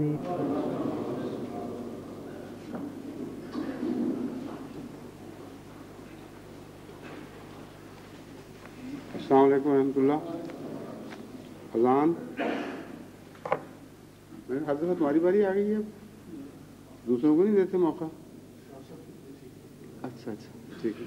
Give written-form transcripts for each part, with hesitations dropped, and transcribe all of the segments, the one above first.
السلام علیکم ورحمۃ اللہ. اذان ہر دفعہ تمہاری باری آ گئی ہے، دوسروں کو نہیں دیتے موقع؟ اچھا ٹھیک ہے.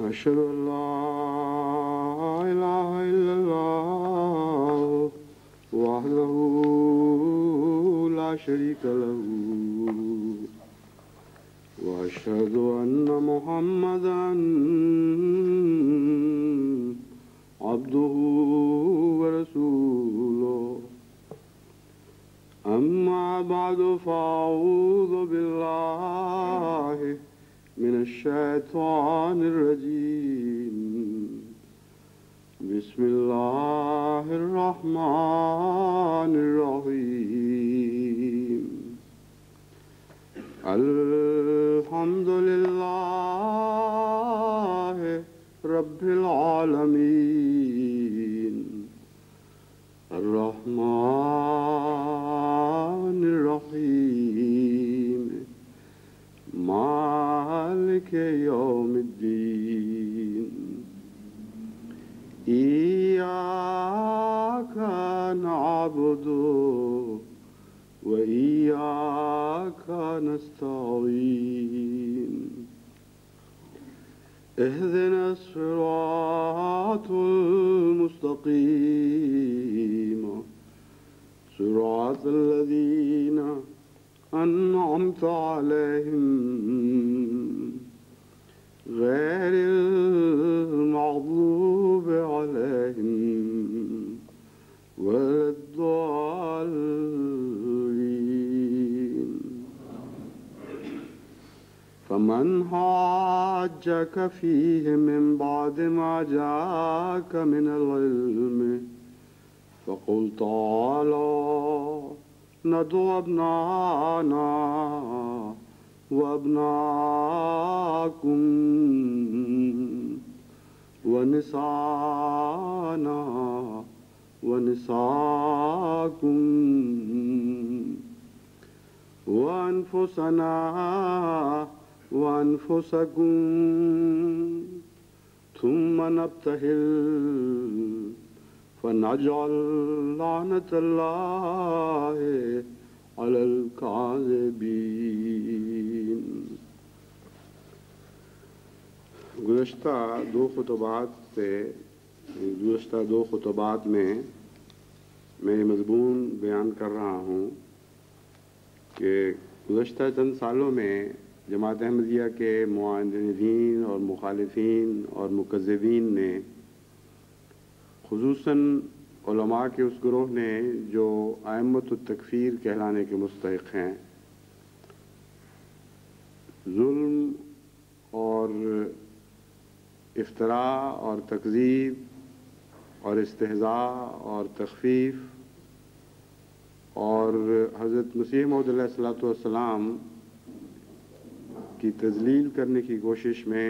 أشهد أن لا إله إلا الله وحده لا شريك له وأشهد أن محمدا عبده ورسوله. أما بعد فأعوذ بالله من الشيطان الرجيم. بسم الله الرحمن الرحيم. الحمد لله رب العالمين الرحمن الرحيم مالك يوم الدين. إياك نعبد وإياك نستعين. اهدنا الصراط المستقيم صراط الذين أنعمت عليهم غير المغضوب عليهم ولا الضالين. فمن حاجك فيه من بعد ما جاءك من العلم فقل تعالوا ندعو أبناءنا وأبناءكم ونساءنا ونساءكم وأنفسنا وأنفسكم ثم نبتهل فنجعل لعنة الله على الكاذبين۔ گزشتہ دو خطبات میں میں یہ مضمون بیان کر رہا ہوں کہ گزشتہ چند سالوں میں جماعت احمدیہ کے معاندین اور مخالفین اور مکذبین نے، خصوصاً علماء کے اس گروہ نے جو ائمۃ التکفیر کہلانے کے مستحق ہیں، ظلم اور افتراء اور تکذیب اور استہزاء اور تخفیف اور حضرت مسیح موعود علیہ الصلوۃ والسلام کی تذلیل کرنے کی کوشش میں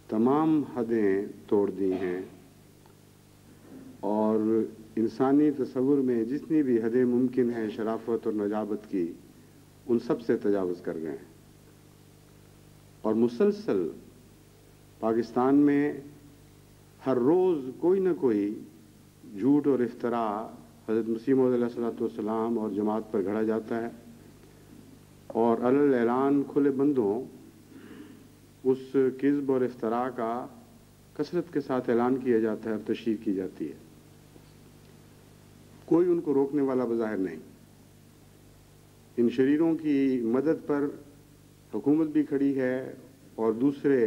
تمام حدیں توڑ دی ہیں، اور انسانی تصور میں جتنی بھی حدیں ممکن ہیں شرافت اور نجابت کی، ان سب سے تجاوز کر گئے ہیں۔ اور مسلسل پاکستان میں ہر روز کوئی نہ کوئی جھوٹ اور افتراء حضرت مسیح موعود علیہ الصلوۃ والسلام اور جماعت پر گھڑا جاتا ہے، اور علی الاعلان کھلے بندوں اس کذب اور افتراء کا کثرت کے ساتھ اعلان کیا جاتا ہے اور تشہیر کی جاتی ہے۔ کوئی ان کو روکنے والا بظاہر نہیں۔ ان شریروں کی مدد پر حکومت بھی کھڑی ہے اور دوسرے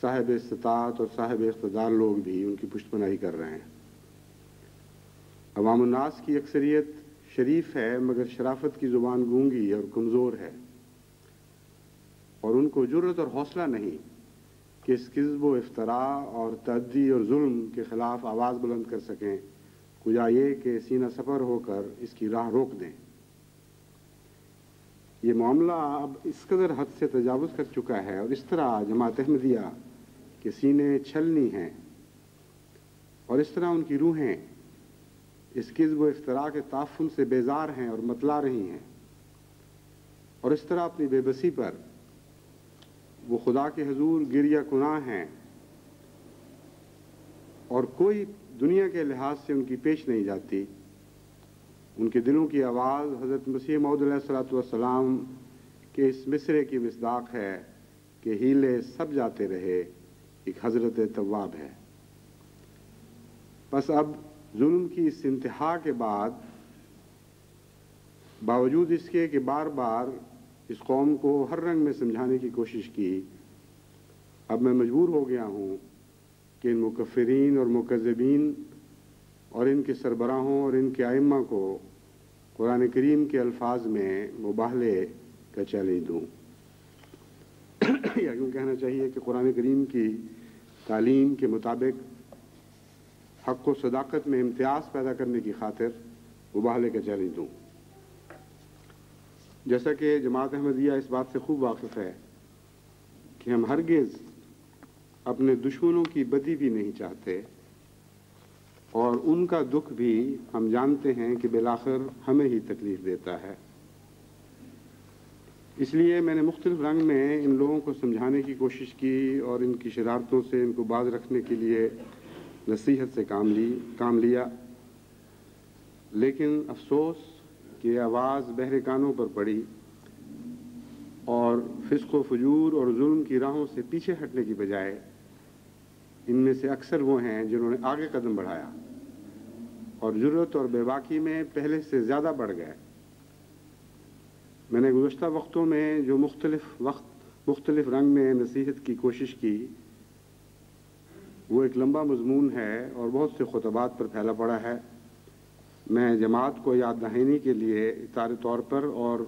صاحب استطاعت اور صاحب اقتدار لوگ بھی ان کی پشت پناہی کر رہے ہیں۔ عوام الناس کی اکثریت شریف ہے، مگر شرافت کی زبان گونگی اور کمزور ہے، اور ان کو جرأت اور حوصلہ نہیں کہ اس کذب و افتراء اور تعدی اور ظلم کے خلاف آواز بلند کر سکیں، کجا یہ کہ سینہ سپر ہو کر اس کی راہ روک دیں۔ یہ معاملہ اب اس قدر حد سے تجاوز کر چکا ہے، اور اس طرح جماعت احمدیہ کے سینے چھلنی ہیں، اور اس طرح ان کی روحیں اس کذب و افتراء کے تعفن سے بیزار ہیں اور متلا رہی ہیں، اور اس طرح اپنی بے بسی پر وہ خدا کے حضور گریہ کناں ہیں، اور کوئی دنیا کے لحاظ سے ان کی پیش نہیں جاتی۔ ان کے دلوں کی آواز حضرت مسیح موعود علیہ الصلوۃ والسلام کے اس مصرعے کی مصداق ہے کہ ہیلے سب جاتے رہے، ایک حضرت تواب ہے۔ بس اب ظلم کی اس انتہا کے بعد، باوجود اس کے کہ بار بار اس قوم کو ہر رنگ میں سمجھانے کی کوشش کی، اب میں مجبور ہو گیا ہوں کہ ان مکفرین اور مکذبین اور ان کے سربراہوں اور ان کے ائمہ کو قرآن کریم کے الفاظ میں مباہلے کا چیلنج دوں، یا یوں کہنا چاہیے کہ قرآن کریم کی تعلیم کے مطابق حق و صداقت میں امتیاز پیدا کرنے کی خاطر مباہلے کا چیلنج دوں۔ جیسا کہ جماعت احمدیہ اس بات سے خوب واقف ہے کہ ہم ہرگز اپنے دشمنوں کی بدی بھی نہیں چاہتے، اور ان کا دکھ بھی ہم جانتے ہیں کہ بالآخر ہمیں ہی تکلیف دیتا ہے۔ اس لیے میں نے مختلف رنگ میں ان لوگوں کو سمجھانے کی کوشش کی، اور ان کی شرارتوں سے ان کو باز رکھنے کے لیے نصیحت سے کام لیا، لیکن افسوس کہ آواز بہرے کانوں پر پڑی، اور فسق و فجور اور ظلم کی راہوں سے پیچھے ہٹنے کی بجائے ان میں سے اکثر وہ ہیں جنہوں نے آگے قدم بڑھایا اور جرأت اور بے باکی میں پہلے سے زیادہ بڑھ گئے۔ میں نے گزشتہ وقتوں میں جو مختلف رنگ میں نصیحت کی کوشش کی، وہ ایک لمبا مضمون ہے اور بہت سے خطبات پر پھیلا پڑا ہے۔ میں جماعت کو یاد دہانی کے لیے اطار طور پر اور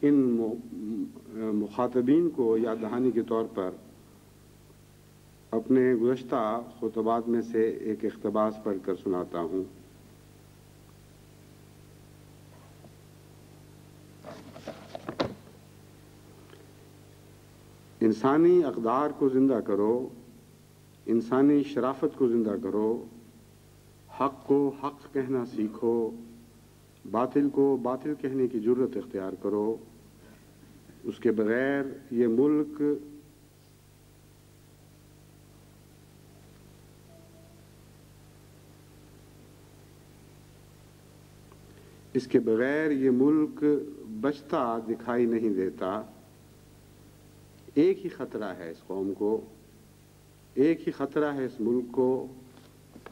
ان مخاطبین کو یاد دہانی کے طور پر اپنے گزشتہ خطبات میں سے ایک اقتباس پڑھ کر سناتا ہوں۔ انسانی اقدار کو زندہ کرو، انسانی شرافت کو زندہ کرو، حق کو حق کہنا سیکھو، باطل کو باطل کہنے کی جرأت اختیار کرو، اس کے بغیر یہ ملک بچتا دکھائی نہیں دیتا۔ ایک ہی خطرہ ہے اس قوم کو، ایک ہی خطرہ ہے اس ملک کو،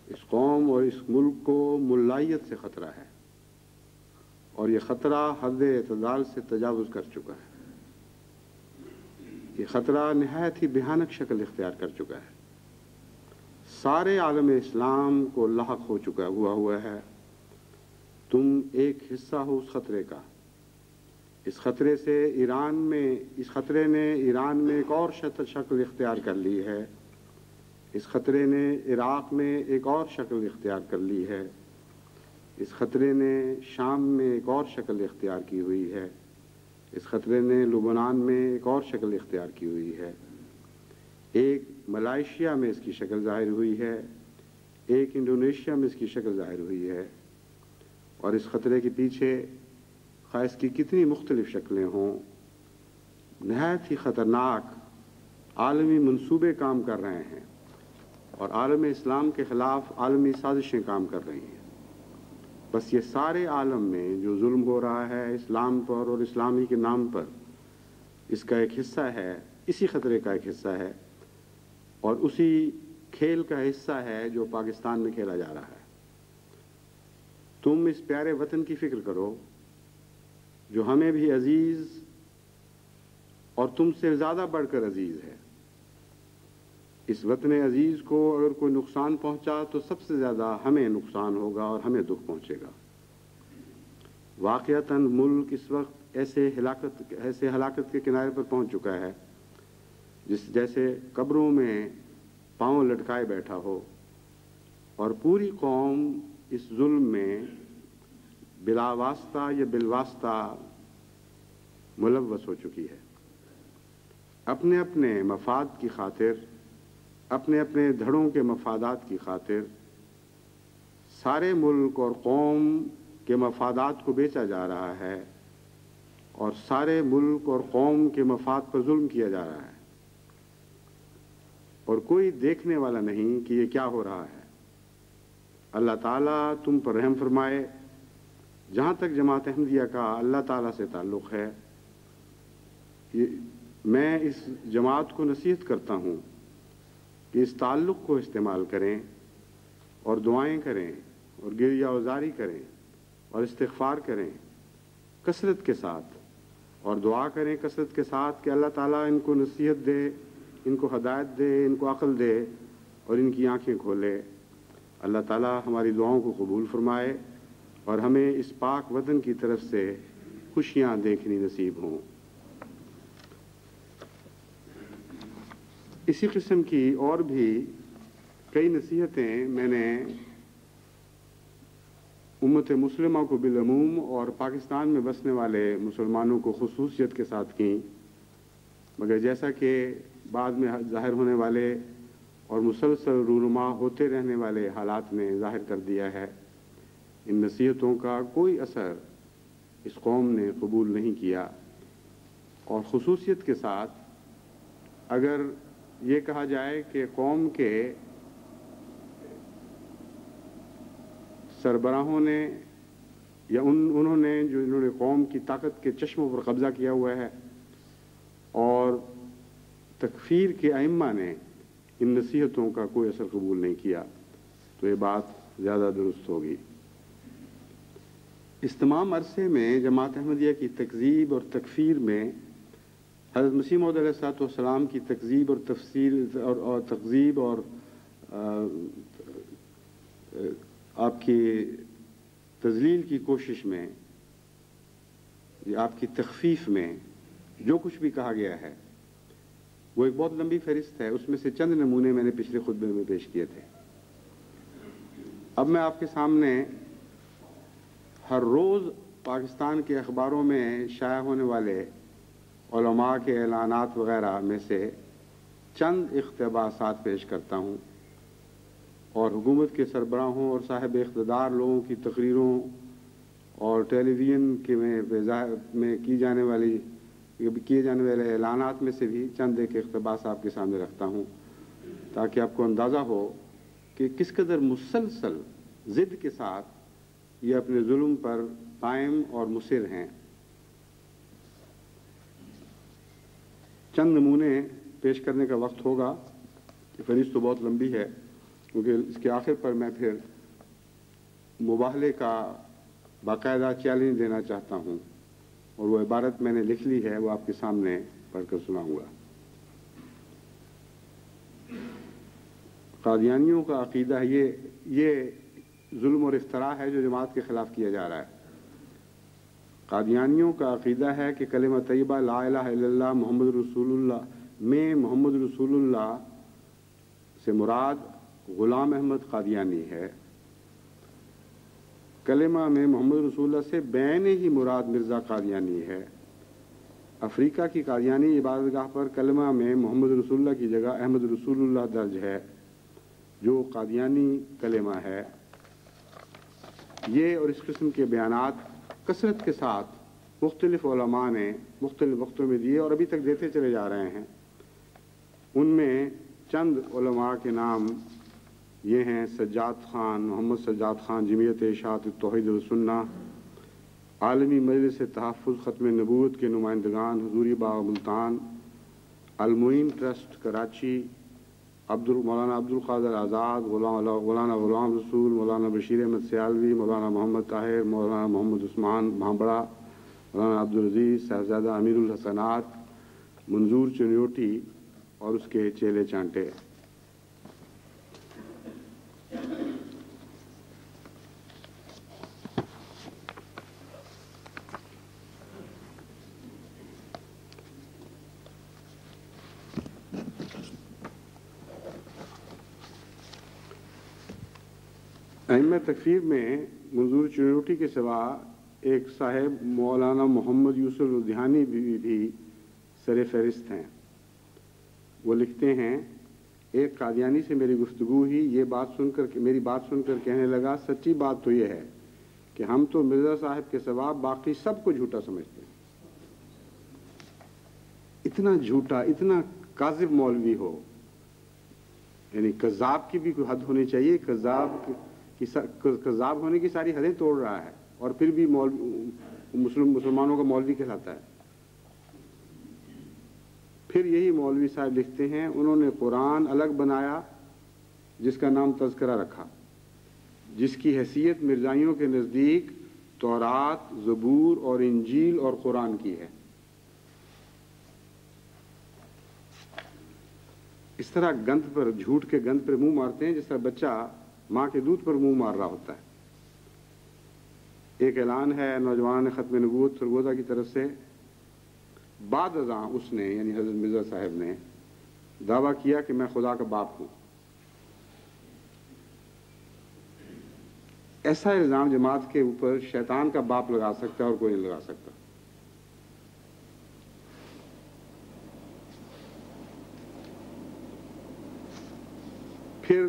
اس قوم اور اس ملک کو ملائیت سے خطرہ ہے، اور یہ خطرہ حد اعتدال سے تجاوز کر چکا ہے۔ یہ خطرہ نہایت ہی بھیانک شکل اختیار کر چکا ہے، سارے عالم اسلام کو لاحق ہوا ہے۔ تم ایک حصہ ہو اس خطرے کا۔ اس خطرے نے ایران میں ایک اور شکل اختیار کر لی ہے، اس خطرے نے عراق میں ایک اور شکل اختیار کر لی ہے، اس خطرے نے شام میں ایک اور شکل اختیار کی ہوئی ہے، اس خطرے نے لبنان میں ایک اور شکل اختیار کی ہوئی ہے، ایک ملائیشیا میں اس کی شکل ظاہر ہوئی ہے، ایک انڈونیشیا میں اس کی شکل ظاہر ہوئی ہے، اور اس خطرے کے پیچھے خواہ اس کی کتنی مختلف شکلیں ہوں، نہایت ہی خطرناک عالمی منصوبے کام کر رہے ہیں، اور عالم اسلام کے خلاف عالمی سازشیں کام کر رہی ہیں۔ بس یہ سارے عالم میں جو ظلم ہو رہا ہے اسلام پر اور اسلامی کے نام پر، اس کا ایک حصہ ہے، اسی خطرے کا ایک حصہ ہے، اور اسی کھیل کا حصہ ہے جو پاکستان میں کھیلا جا رہا ہے۔ تم اس پیارے وطن کی فکر کرو جو ہمیں بھی عزیز اور تم سے زیادہ بڑھ کر عزیز ہے۔ اس وطن عزیز کو اگر کوئی نقصان پہنچا تو سب سے زیادہ ہمیں نقصان ہوگا اور ہمیں دکھ پہنچے گا۔ واقعتاً ملک اس وقت ایسے ہلاکت کے کنارے پر پہنچ چکا ہے جیسے قبروں میں پاؤں لٹکائے بیٹھا ہو، اور پوری قوم اس ظلم میں بلا واسطہ یا بالواسطہ ملوث ہو چکی ہے۔ اپنے اپنے مفاد کی خاطر، اپنے اپنے دھڑوں کے مفادات کی خاطر سارے ملک اور قوم کے مفادات کو بیچا جا رہا ہے، اور سارے ملک اور قوم کے مفاد پر ظلم کیا جا رہا ہے، اور کوئی دیکھنے والا نہیں کہ یہ کیا ہو رہا ہے۔ اللہ تعالیٰ تم پر رحم فرمائے۔ جہاں تک جماعت احمدیہ کا اللہ تعالیٰ سے تعلق ہے، میں اس جماعت کو نصیحت کرتا ہوں کہ اس تعلق کو استعمال کریں اور دعائیں کریں اور گریہ وزاری کریں اور استغفار کریں کثرت کے ساتھ، اور دعا کریں کثرت کے ساتھ کہ اللہ تعالیٰ ان کو نصیحت دے، ان کو ہدایت دے، ان کو عقل دے اور ان کی آنکھیں کھولے۔ اللہ تعالیٰ ہماری دعاؤں کو قبول فرمائے اور ہمیں اس پاک وطن کی طرف سے خوشیاں دیکھنی نصیب ہوں۔ اسی قسم کی اور بھی کئی نصیحتیں میں نے امت مسلمہ کو بالعموم اور پاکستان میں بسنے والے مسلمانوں کو خصوصیت کے ساتھ کیں، مگر جیسا کہ بعد میں ظاہر ہونے والے اور مسلسل رونما ہوتے رہنے والے حالات نے ظاہر کر دیا ہے، ان نصیحتوں کا کوئی اثر اس قوم نے قبول نہیں کیا، اور خصوصیت کے ساتھ اگر یہ کہا جائے کہ قوم کے سربراہوں نے یا انہوں نے قوم کی طاقت کے چشموں پر قبضہ کیا ہوا ہے، اور تکفیر کے ائمہ نے ان نصیحتوں کا کوئی اثر قبول نہیں کیا، تو یہ بات زیادہ درست ہوگی۔ اس تمام عرصے میں جماعت احمدیہ کی تکذیب اور تکفیر میں حضرت مسیح موعود علیہ الصلوۃ والسلام کی تکذیب اور تفسیر اور تکذیب اور آپ کی تذلیل کی کوشش میں، آپ کی تخفیف میں جو کچھ بھی کہا گیا ہے وہ ایک بہت لمبی فہرست ہے، اس میں سے چند نمونے میں نے پچھلے خطبے میں پیش کیے تھے۔ اب میں آپ کے سامنے ہر روز پاکستان کے اخباروں میں شائع ہونے والے علماء کے اعلانات وغیرہ میں سے چند اقتباسات پیش کرتا ہوں، اور حکومت کے سربراہوں اور صاحب اقتدار لوگوں کی تقریروں اور ٹیلی ویژن میں کی جانے والی کیے جانے والے اعلانات میں سے بھی چند ایک اقتباس آپ کے سامنے رکھتا ہوں تاکہ آپ کو اندازہ ہو کہ کس قدر مسلسل ضد کے ساتھ یہ اپنے ظلم پر قائم اور مصر ہیں۔ چند نمونے پیش کرنے کا وقت ہوگا کہ فہرست تو بہت لمبی ہے، کیونکہ اس کے آخر پر میں پھر مباہلے کا باقاعدہ چیلنج دینا چاہتا ہوں، اور وہ عبارت میں نے لکھ لی ہے، وہ آپ کے سامنے پڑھ کر سناؤں گا۔ قادیانیوں کا عقیدہ ہے یہ ظلم اور افتراء ہے جو جماعت کے خلاف کیا جا رہا ہے۔ قادیانیوں کا عقیدہ ہے کہ کلمہ طیبہ لا الہ الا اللہ محمد رسول اللہ میں محمد رسول اللہ سے مراد غلام احمد قادیانی ہے، کلمہ میں محمد رسول اللہ سے بین ہی مراد مرزا قادیانی ہے۔ افریقہ کی قادیانی عبادت گاہ پر کلمہ میں محمد رسول اللہ کی جگہ احمد رسول اللہ درج ہے، جو قادیانی کلمہ ہے۔ یہ اور اس قسم کے بیانات کثرت کے ساتھ مختلف علماء نے مختلف وقتوں میں دیے اور ابھی تک دیتے چلے جا رہے ہیں۔ ان میں چند علماء کے نام یہ ہیں: سجاد خان، محمد سجاد خان، جمعیت اشاعت توحید و سنہ، عالمی مجلس تحفظ ختم نبوت کے نمائندگان، حضوری باغ ملتان، المعین ٹرسٹ کراچی، مولانا عبد القادر آزاد، مولانا غلام رسول، مولانا بشیر احمد سیالوی، مولانا محمد طاہر، مولانا محمد عثمان بھانبڑا، مولانا عبدالعزیز، صاحبزادہ امیر الحسنات، منظور چنیوٹی اور اس کے چیلے چانٹے۔ ائمہ تکفیر میں منظور چنیوٹی کے سوا ایک صاحب مولانا محمد یوسف لدھیانی بھی سر فہرست ہیں۔ وہ لکھتے ہیں: ایک قادیانی سے میری گفتگو ہوئی، میری بات سن کر کہنے لگا، سچی بات تو یہ ہے کہ ہم تو مرزا صاحب کے سوا باقی سب کو جھوٹا سمجھتے ہیں۔ اتنا جھوٹا، اتنا کاذب مولوی ہو، یعنی کذاب کی بھی کوئی حد ہونی چاہیے۔ کذاب ہونے کی ساری حدیں توڑ رہا ہے اور پھر بھی مسلمانوں کا مولوی کہلاتا ہے۔ پھر یہی مولوی صاحب لکھتے ہیں: انہوں نے قرآن الگ بنایا جس کا نام تذکرہ رکھا، جس کی حیثیت مرزائیوں کے نزدیک تورات، زبور اور انجیل اور قرآن کی ہے۔ اس طرح گند پر، جھوٹ کے گند پر منہ مارتے ہیں جس طرح بچہ ماں کے دودھ پر منہ مار رہا ہوتا ہے۔ ایک اعلان ہے نوجوان ختم نبوت سرگودا کی طرف سے، بعد ازاں اس نے یعنی حضرت مرزا صاحب نے دعویٰ کیا کہ میں خدا کا باپ ہوں۔ ایسا الزام جماعت کے اوپر شیطان کا باپ لگا سکتا ہے اور کوئی نہیں لگا سکتا۔ پھر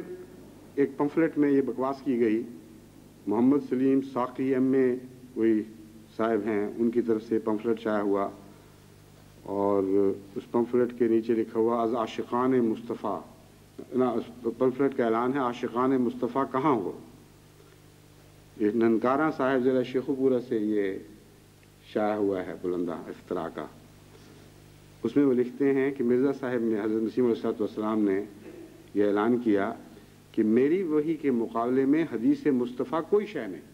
ایک پمفلٹ میں یہ بکواس کی گئی، محمد سلیم ساقی ایم اے کوئی صاحب ہیں، ان کی طرف سے پمفلٹ شائع ہوا اور اس پمفلٹ کے نیچے لکھا ہوا از عاشقان مصطفیٰ، پمفلٹ کا اعلان ہے عاشقان مصطفیٰ کہاں ہو۔ یہ ننکارہ صاحب ضلع شیخوپورہ سے یہ شائع ہوا ہے بلندہ افتراء کا۔ اس میں وہ لکھتے ہیں کہ مرزا صاحب نے، حضرت مسیح علیہ السلام نے یہ اعلان کیا کہ میری وحی کے مقابلے میں حدیث مصطفیٰ کوئی شے نہیں۔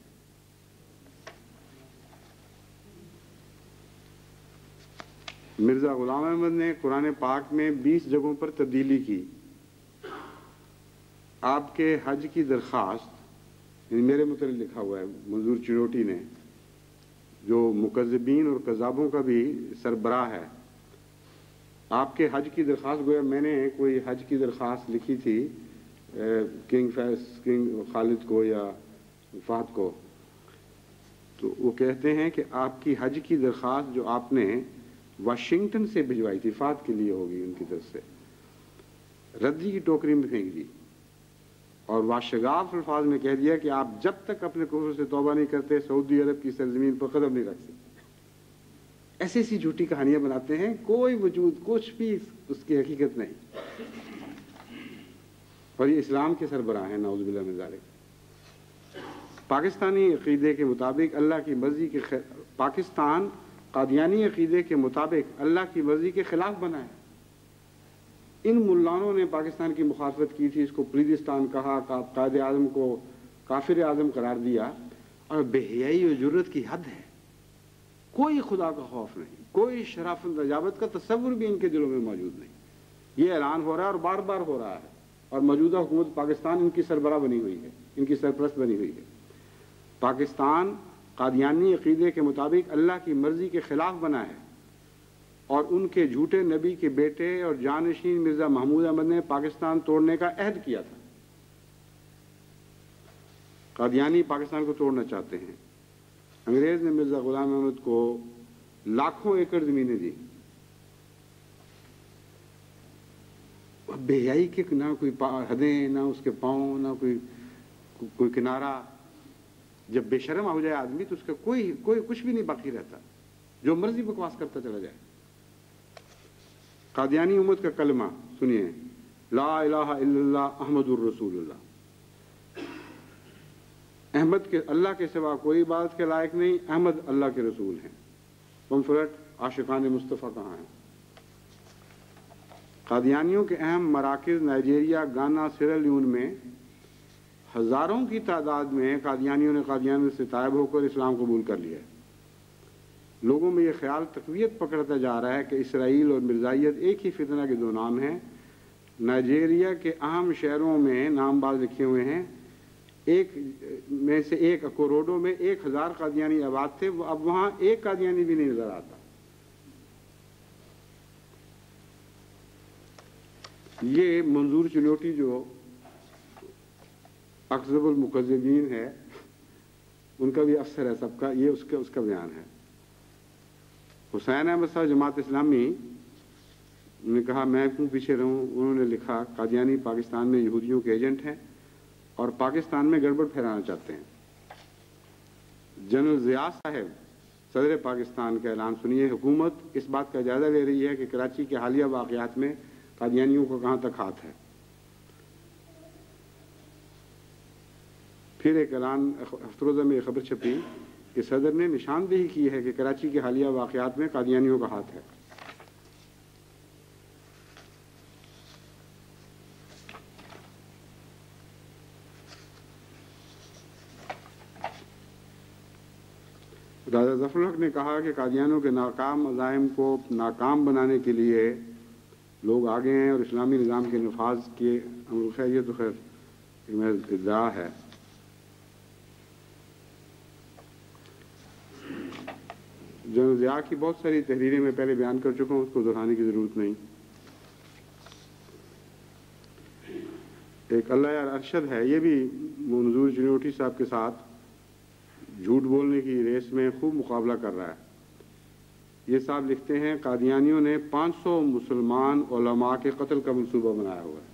مرزا غلام احمد نے قرآن پاک میں 20 جگہوں پر تبدیلی کی۔ آپ کے حج کی درخواست، یعنی میرے متعلق لکھا ہوا ہے منظور چنیوٹی نے، جو مکذبین اور کذابوں کا بھی سربراہ ہے، آپ کے حج کی درخواست، گویا میں نے کوئی حج کی درخواست لکھی تھی کنگ خالد کو یا فہد کو، تو وہ کہتے ہیں کہ آپ کی حج کی درخواست جو آپ نے واشنگٹن سے بھجوائی تھی، فہد کے لیے ہوگی ان کی طرف سے، ردی کی ٹوکری میں پھینک دی اور واشگاف الفاظ میں کہہ دیا کہ آپ جب تک اپنے کفر سے توبہ نہیں کرتے سعودی عرب کی سرزمین پر قدم نہیں رکھ سکتے۔ ایسی ایسی جھوٹی کہانیاں بناتے ہیں، کوئی وجود کچھ بھی اس کی حقیقت نہیں، اور یہ اسلام کے سربراہ ہیں نعوذ باللہ من ذالک۔ پاکستانی عقیدے کے مطابق اللہ کی مرضی کے پاکستان قادیانی عقیدے کے مطابق اللہ کی مرضی کے خلاف بنا ہے۔ ان ملانوں نے پاکستان کی مخالفت کی تھی، اس کو پلیدستان کہا، قائد اعظم کو کافر اعظم قرار دیا، اور بے حیائی و جرت کی حد ہے۔ کوئی خدا کا خوف نہیں، کوئی شرافت نجابت کا تصور بھی ان کے دلوں میں موجود نہیں۔ یہ اعلان ہو رہا ہے اور بار بار ہو رہا ہے، اور موجودہ حکومت پاکستان ان کی سربراہ بنی ہوئی ہے، ان کی سرپرست بنی ہوئی ہے۔ پاکستان قادیانی عقیدے کے مطابق اللہ کی مرضی کے خلاف بنا ہے، اور ان کے جھوٹے نبی کے بیٹے اور جانشین مرزا محمود احمد نے پاکستان توڑنے کا عہد کیا تھا۔ قادیانی پاکستان کو توڑنا چاہتے ہیں۔ انگریز نے مرزا غلام احمد کو لاکھوں ایکڑ زمینیں دی، بے حیائی کے نہ کوئی حدیں، نہ اس کے پاؤں، نہ کوئی کنارہ۔ جب بے شرم ہو جائے آدمی تو اس کا کوئی کچھ بھی نہیں باقی رہتا، جو مرضی بکواس کرتا چلا جائے۔ قادیانی امت کا کلمہ سنیے، لا الہ الا اللہ احمد الرسول اللہ۔ احمد کے اللہ کے سوا کوئی عبادت کے لائق نہیں، احمد اللہ کے رسول ہیں۔ پمفلٹ عاشقان مصطفیٰ کہاں ہیں؟ قادیانیوں کے اہم مراکز نائجیریا، گانا، سیرا لیون میں ہزاروں کی تعداد میں قادیانیوں سے طائب ہو کر اسلام قبول کر لیا ہے۔ لوگوں میں یہ خیال تقویت پکڑتا جا رہا ہے کہ اسرائیل اور مرزائیت ایک ہی فتنہ کے دو نام ہیں۔ نائجیریا کے اہم شہروں میں نام باز لکھے ہوئے ہیں، ایک میں سے ایک اکوروڈو میں 1000 قادیانی آباد تھے، اب وہاں ایک قادیانی بھی نہیں نظر آتا۔ یہ منظور چنوٹی جو اکذب المکذبین ہے، ان کا بھی افسر ہے سب کا، یہ اس کا بیان ہے۔ حسین احمد صاحب جماعت اسلامی نے کہا میں کیوں پیچھے رہوں، انہوں نے لکھا قادیانی پاکستان میں یہودیوں کے ایجنٹ ہیں اور پاکستان میں گڑبڑ پھیلانا چاہتے ہیں۔ جنرل ضیاء صاحب صدر پاکستان کا اعلان سنیے، حکومت اس بات کا جائزہ لے رہی ہے کہ کراچی کے حالیہ واقعات میں قادیانیوں کو کہاں تک ہاتھ ہے۔ پھر ایک اعلان افروزہ میں خبر چھپی کہ صدر نے نشاندہی کی ہے کہ کراچی کے حالیہ واقعات میں قادیانیوں کا ہاتھ ہے۔ راجہ ظفر الحق نے کہا کہ قادیانیوں کے ناکام عزائم کو ناکام بنانے کے لیے لوگ آگے ہیں اور اسلامی نظام کے نفاذ کے عمل خیر، یہ تو خیر ایک محض ادعا ہے۔ جنرل ضیاء کی بہت ساری تحریریں میں پہلے بیان کر چکا ہوں، اس کو دہرانے کی ضرورت نہیں۔ ایک اللہ یار ارشد ہے، یہ بھی منظور چنوٹی صاحب کے ساتھ جھوٹ بولنے کی ریس میں خوب مقابلہ کر رہا ہے۔ یہ صاحب لکھتے ہیں قادیانیوں نے 500 مسلمان علماء کے قتل کا منصوبہ بنایا ہوا ہے۔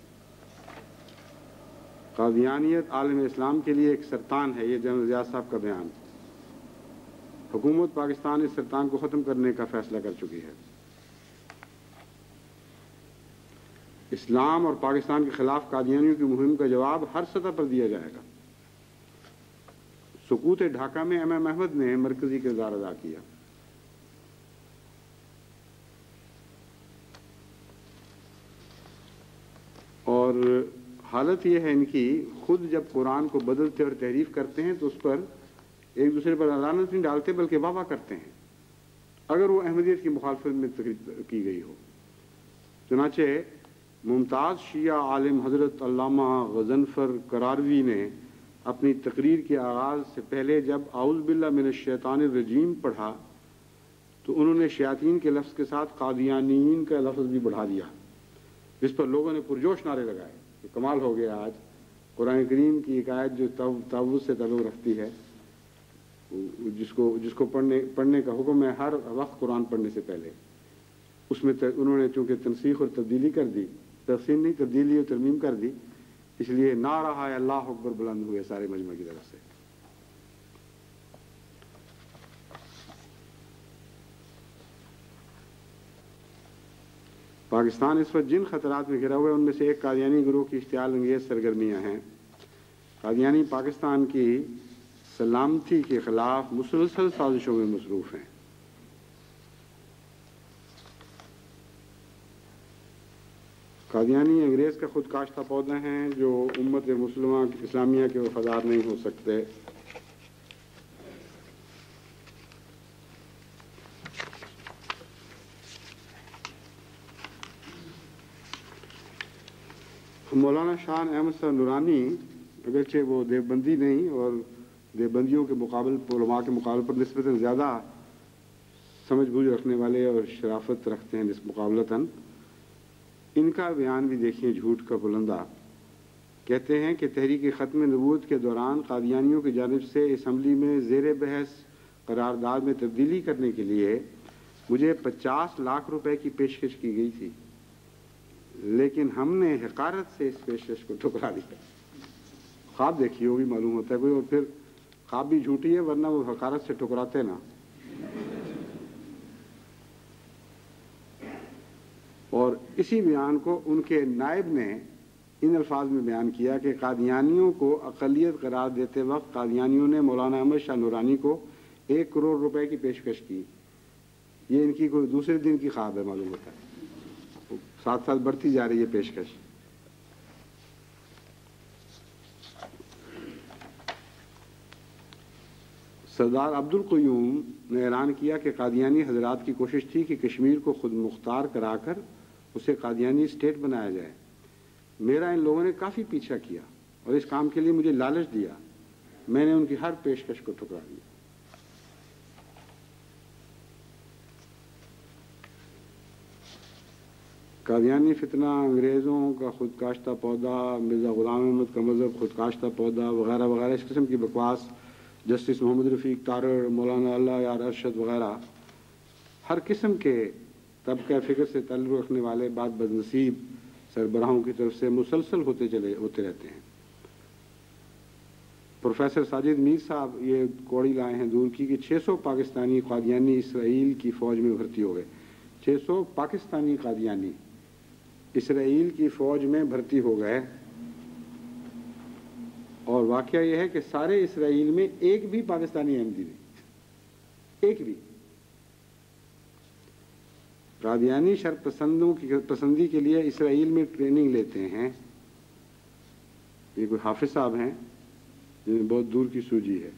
قادیانیت عالم اسلام کے لیے ایک سرطان ہے، یہ جنرل ضیاء صاحب کا بیان۔ حکومت پاکستان اس سرطان کو ختم کرنے کا فیصلہ کر چکی ہے۔ اسلام اور پاکستان کے خلاف قادیانیوں کی مہم کا جواب ہر سطح پر دیا جائے گا۔ سقوط ڈھاکہ میں ایم احمد نے مرکزی کردار ادا کیا۔ اور حالت یہ ہے ان کی، خود جب قرآن کو بدلتے اور تحریف کرتے ہیں تو اس پر ایک دوسرے پر لعنت نہیں ڈالتے بلکہ واہ واہ کرتے ہیں، اگر وہ احمدیت کی مخالفت میں تقریر کی گئی ہو۔ چنانچہ ممتاز شیعہ عالم حضرت علامہ غضنفر قراروی نے اپنی تقریر کے آغاز سے پہلے جب اعوذ باللہ من الشیطان الرجیم پڑھا تو انہوں نے شیاطین کے لفظ کے ساتھ قادیانیین کا لفظ بھی بڑھا دیا، جس پر لوگوں نے پرجوش نعرے لگائے کہ کمال ہو گیا۔ آج قرآن کریم کی ایک آیت جو تعوذ سے تعلق رکھتی ہے، جس کو پڑھنے کا حکم ہے ہر وقت قرآن پڑھنے سے پہلے، اس میں انہوں نے چونکہ تنسیخ اور تبدیلی کر دی، تحسین نہیں تبدیلی اور ترمیم کر دی، اس لیے نعرہ اللہ اکبر بلند ہوئے سارے مجمع کی طرف سے۔ پاکستان اس وقت جن خطرات میں گھرا ہوا ہے ان میں سے ایک قادیانی گروہ کی اشتعال انگیز سرگرمیاں ہیں۔ قادیانی پاکستان کی سلامتی کے خلاف مسلسل سازشوں میں مصروف ہیں۔ قادیانی انگریز کا خود کاشتہ پودا ہیں جو امت مسلمہ اسلامیہ کے وفادار نہیں ہو سکتے۔ مولانا شاہ احمد صاحب نورانی اگرچہ وہ دیوبندی نہیں اور دیوبندیوں کے علماء کے مقابلے پر نسبتاً زیادہ سمجھ بوجھ رکھنے والے اور شرافت رکھتے ہیں مقابلتاً، ان کا بیان بھی دیکھیں جھوٹ کا بلندہ۔ کہتے ہیں کہ تحریک ختم نبوت کے دوران قادیانیوں کی جانب سے اسمبلی میں زیر بحث قرارداد میں تبدیلی کرنے کے لیے مجھے 50 لاکھ روپے کی پیشکش کی گئی تھی، لیکن ہم نے حقارت سے اس پیشکش کو ٹھکرا دیا۔ خواب دیکھیے وہ بھی معلوم ہوتا ہے کوئی، اور پھر خواب بھی جھوٹی ہے ورنہ وہ حقارت سے ٹھکراتے نا۔ اور اسی بیان کو ان کے نائب نے ان الفاظ میں بیان کیا کہ قادیانیوں کو اقلیت قرار دیتے وقت قادیانیوں نے مولانا احمد شاہ نورانی کو 1 کروڑ روپے کی پیشکش کی۔ یہ ان کی کوئی دوسرے دن کی خواب ہے معلوم ہوتا ہے، ساتھ ساتھ بڑھتی جا رہی ہے پیشکش۔ سردار عبدالقیوم نے اعلان کیا کہ قادیانی حضرات کی کوشش تھی کہ کشمیر کو خود مختار کرا کر اسے قادیانی اسٹیٹ بنایا جائے۔ میرا ان لوگوں نے کافی پیچھا کیا اور اس کام کے لیے مجھے لالچ دیا، میں نے ان کی ہر پیشکش کو ٹھکرا دیا۔ قادیانی فتنہ، انگریزوں کا خود کاشتہ پودا، مرزا غلام احمد کا مذہب خود کاشتہ پودا وغیرہ وغیرہ، اس قسم کی بکواس، جسٹس محمد رفیق تارڑ، مولانا اللہ یار ارشد وغیرہ، ہر قسم کے طبقہ فکر سے تعلق رکھنے والے بعض بدنصیب سربراہوں کی طرف سے مسلسل ہوتے رہتے ہیں۔ پروفیسر ساجد میر صاحب یہ کوڑی لائے ہیں دور کی کہ 600 پاکستانی قادیانی اسرائیل کی فوج میں بھرتی ہو گئے۔ 600 پاکستانی قادیانی اسرائیل کی فوج میں بھرتی ہو گئے، اور واقعہ یہ ہے کہ سارے اسرائیل میں ایک بھی پاکستانی احمدی نہیں، ایک بھی۔ قادیانی شرط پسندوں کی پسندی کے لیے اسرائیل میں ٹریننگ لیتے ہیں۔ یہ کوئی حافظ صاحب ہیں جنہیں بہت دور کی سوجی ہے۔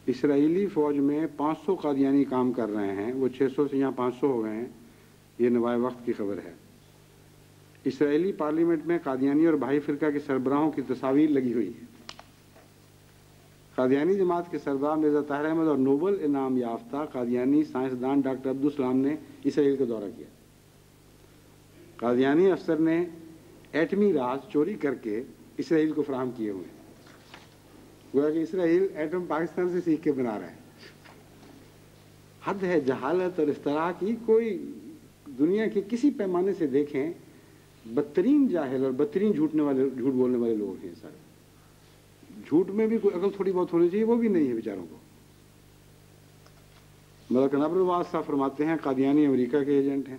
اسرائیلی فوج میں 500 قادیانی کام کر رہے ہیں، وہ 600 سے یہاں 500 ہو گئے ہیں، یہ نوائے وقت کی خبر ہے۔ اسرائیلی پارلیمنٹ میں قادیانی اور بھائی فرقہ کے سربراہوں کی تصاویر لگی ہوئی ہیں۔ قادیانی جماعت کے سردار مرزا طاہر احمد اور نوبل انعام یافتہ قادیانی سائنسدان ڈاکٹر عبدالسلام نے اسرائیل کا دورہ کیا۔ قادیانی افسر نے ایٹمی راز چوری کر کے اسرائیل کو فراہم کیے ہوئے ہیں، گویا کہ اسرائیل ایٹم پاکستان سے سیکھ کے بنا رہا ہے۔ حد ہے جہالت اور اختراع کی، کوئی دنیا کے کسی پیمانے سے دیکھیں بدترین جاہل اور بدترین جھوٹ بولنے والے لوگ ہیں سارے۔ جھوٹ میں بھی کوئی عقل تھوڑی بہت ہونی چاہیے، وہ بھی نہیں ہے بیچاروں کو۔ مولانا کناب نواز صاحب فرماتے ہیں قادیانی امریکہ کے ایجنٹ ہیں۔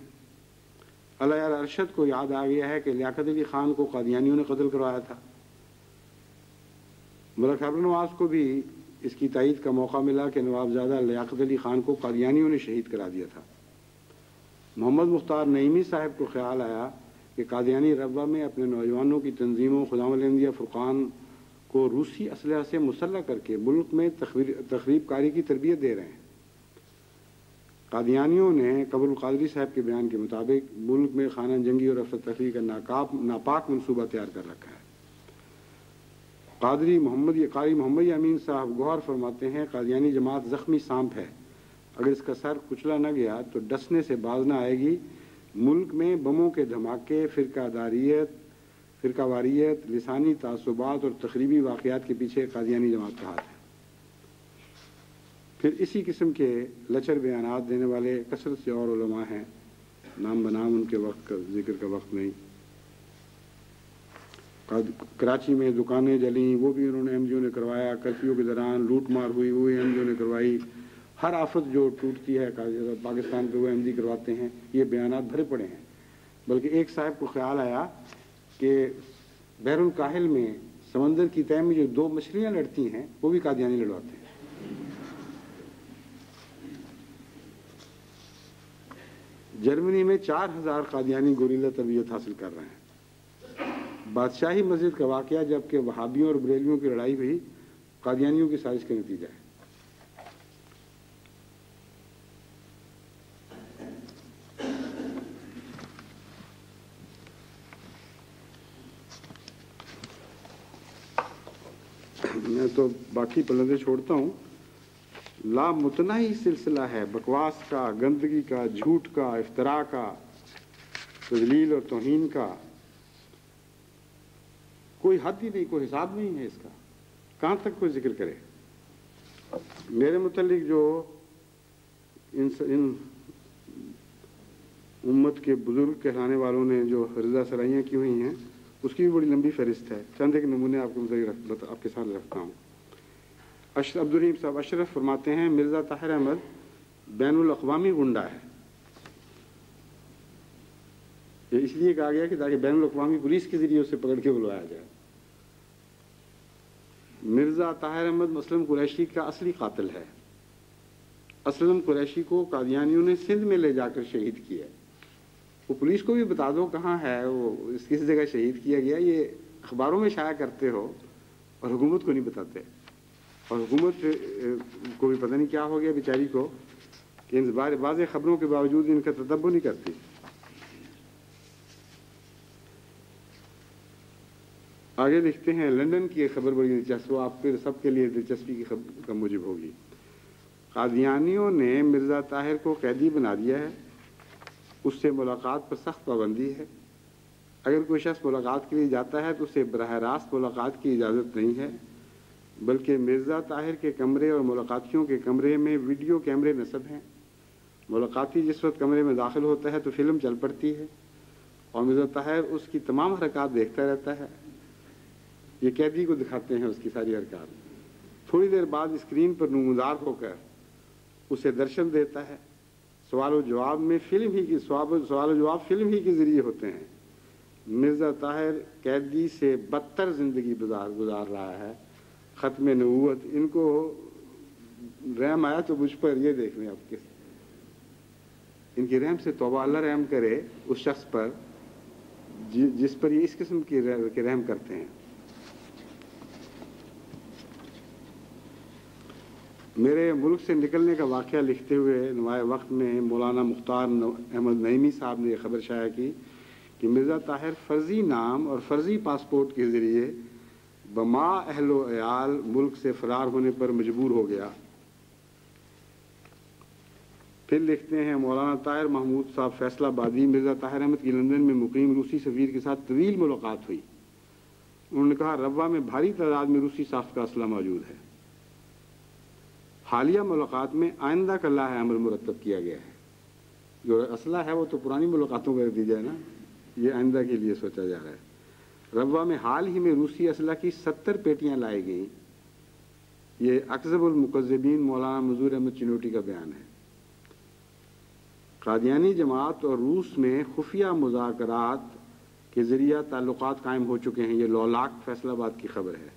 اللہ یار ارشد کو یاد آ گیا ہے کہ لیاقت علی خان کو قادیانیوں نے قتل کروایا تھا۔ مولانا کناب نواز کو بھی اس کی تائید کا موقع ملا کہ نوابزادہ لیاقت علی خان کو قادیانیوں نے شہید کرا دیا تھا۔ محمد مختار نعیمی صاحب کو خیال آیا کہ قادیانی ربوہ میں اپنے نوجوانوں کی تنظیموں خدام الاحمدیہ فرقان کو روسی اسلحہ سے مسلح کر کے ملک میں تخریب کاری کی تربیت دے رہے ہیں۔ قادیانیوں نے قبر القادری صاحب کے بیان کے مطابق ملک میں خانہ جنگی اور افراتفری کا ناپاک منصوبہ تیار کر رکھا ہے۔ قاری محمد امین صاحب گوہر فرماتے ہیں قادیانی جماعت زخمی سانپ ہے، اگر اس کا سر کچلا نہ گیا تو ڈسنے سے باز نہ آئے گی۔ ملک میں بموں کے دھماکے، فرقہ واریت، لسانی تعصبات اور تخریبی واقعات کے پیچھے قادیانی جماعت کا ہاتھ ہے۔ پھر اسی قسم کے لچر بیانات دینے والے کثرت سے اور علماء ہیں، نام بنام ان کے وقت کا ذکر کا وقت نہیں۔ کراچی میں دکانیں جلیں، وہ بھی انہوں نے احمدیوں نے کروایا۔ کرفیو کے دوران لوٹ مار ہوئی، وہ بھی احمدیوں نے کروائی۔ ہر آفت جو ٹوٹتی ہے پاکستان پہ وہ احمدی کرواتے ہیں، یہ بیانات بھرے پڑے ہیں۔ بلکہ ایک صاحب کو خیال آیا کہ بحر الکاہل میں سمندر کی تہہ میں جو 2 مچھلیاں لڑتی ہیں وہ بھی قادیانی لڑواتے ہیں۔ جرمنی میں 4000 قادیانی گوریلا تربیت حاصل کر رہے ہیں۔ بادشاہی مسجد کا واقعہ جبکہ وہابیوں اور بریلویوں کی لڑائی ہوئی قادیانیوں کی سازش کا نتیجہ ہے۔ میں تو باقی پلندے چھوڑتا ہوں۔ لامتناہی سلسلہ ہے بکواس کا، گندگی کا، جھوٹ کا، افتراء کا، تذلیل اور توہین کا، کوئی حد ہی نہیں، کوئی حساب نہیں ہے اس کا، کہاں تک کوئی ذکر کرے۔ میرے متعلق جو ان امت کے بزرگ کہلانے والوں نے جو رضا سرائیاں کی ہوئی ہیں اس کی بھی بڑی لمبی فہرست ہے، چند ایک نمونے آپ کے ساتھ رکھتا ہوں۔ عبد الرحیم صاحب اشرف فرماتے ہیں مرزا طاہر احمد بین الاقوامی غنڈہ ہے۔ یہ اس لیے کہا گیا کہ تاکہ بین الاقوامی پولیس کے ذریعے اسے پکڑ کے بلوایا جائے۔ مرزا طاہر احمد مسلم قریشی کا اصلی قاتل ہے۔ اسلم قریشی کو قادیانیوں نے سندھ میں لے جا کر شہید کیا۔ وہ پولیس کو بھی بتا دو کہاں ہے وہ، کس جگہ شہید کیا گیا، یہ اخباروں میں شائع کرتے ہو اور حکومت کو نہیں بتاتے، اور حکومت کو بھی پتہ نہیں کیا ہو گیا بیچاری کو کہ ان واضح خبروں کے باوجود ان کا تتبع نہیں کرتی۔ آگے لکھتے ہیں لندن کی ایک خبر بڑی دلچسپ، آپ پھر سب کے لیے دلچسپی کی خبر کا موجب ہوگی۔ قادیانیوں نے مرزا طاہر کو قیدی بنا دیا ہے، اس سے ملاقات پر سخت پابندی ہے۔ اگر کوئی شخص ملاقات کے لیے جاتا ہے تو اسے براہ راست ملاقات کی اجازت نہیں ہے، بلکہ مرزا طاہر کے کمرے اور ملاقاتیوں کے کمرے میں ویڈیو کیمرے نصب ہیں۔ ملاقاتی جس وقت کمرے میں داخل ہوتا ہے تو فلم چل پڑتی ہے اور مرزا طاہر اس کی تمام حرکات دیکھتا رہتا ہے۔ یہ قیدی کو دکھاتے ہیں اس کی ساری حرکات۔ تھوڑی دیر بعد اسکرین پر نمودار ہو کر اسے درشن دیتا ہے۔ سوال و جواب فلم ہی کے ذریعے ہوتے ہیں۔ مرزا طاہر قیدی سے بدتر زندگی گزار رہا ہے۔ ختم نبوت، ان کو رحم آیا تو مجھ پر، یہ دیکھ لیں آپ ان کی رحم سے توبہ، اللہ رحم کرے اس شخص پر جس پر یہ اس قسم کی رحم کرتے ہیں۔ میرے ملک سے نکلنے کا واقعہ لکھتے ہوئے نمایاں وقت میں مولانا مختار احمد نعیمی صاحب نے یہ خبر شائع کی کہ مرزا طاہر فرضی نام اور فرضی پاسپورٹ کے ذریعے بما اہل و عیال ملک سے فرار ہونے پر مجبور ہو گیا۔ پھر لکھتے ہیں مولانا طاہر محمود صاحب فیصل آبادی، مرزا طاہر احمد کی لندن میں مقیم روسی سفیر کے ساتھ طویل ملاقات ہوئی۔ انہوں نے کہا روا میں بھاری تعداد میں روسی ساخت کا اسلحہ موجود ہے۔ حالیہ ملاقات میں آئندہ کا لاہ عمل مرتب کیا گیا ہے۔ جو اسلحہ ہے وہ تو پرانی ملاقاتوں کا نتیجہ ہے نا، یہ آئندہ کے لیے سوچا جا رہا ہے۔ روا میں حال ہی میں روسی اسلحہ کی 70 پیٹیاں لائی گئیں۔ یہ اکذب المکذبین مولانا منظور احمد چنوٹی کا بیان ہے۔ قادیانی جماعت اور روس میں خفیہ مذاکرات کے ذریعہ تعلقات قائم ہو چکے ہیں، یہ لولاک فیصل آباد کی خبر ہے۔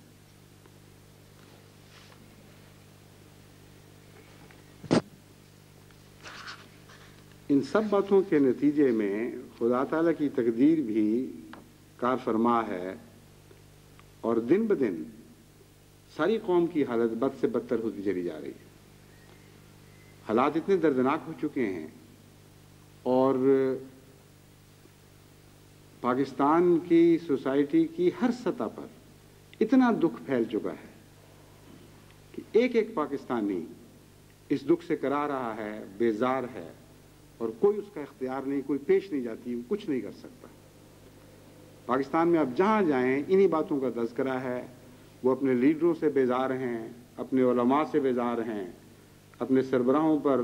ان سب باتوں کے نتیجے میں خدا تعالیٰ کی تقدیر بھی کار فرما ہے، اور دن بدن ساری قوم کی حالت بد سے بدتر ہوتی چلی جا رہی ہے۔ حالات اتنے دردناک ہو چکے ہیں اور پاکستان کی سوسائٹی کی ہر سطح پر اتنا دکھ پھیل چکا ہے کہ ایک ایک پاکستانی اس دکھ سے کرا رہا ہے، بیزار ہے، اور کوئی اس کا اختیار نہیں، کوئی پیش نہیں جاتی، وہ کچھ نہیں کر سکتا۔ پاکستان میں اب جہاں جائیں انہی باتوں کا تذکرہ ہے۔ وہ اپنے لیڈروں سے بیزار ہیں، اپنے علماء سے بیزار ہیں، اپنے سربراہوں پر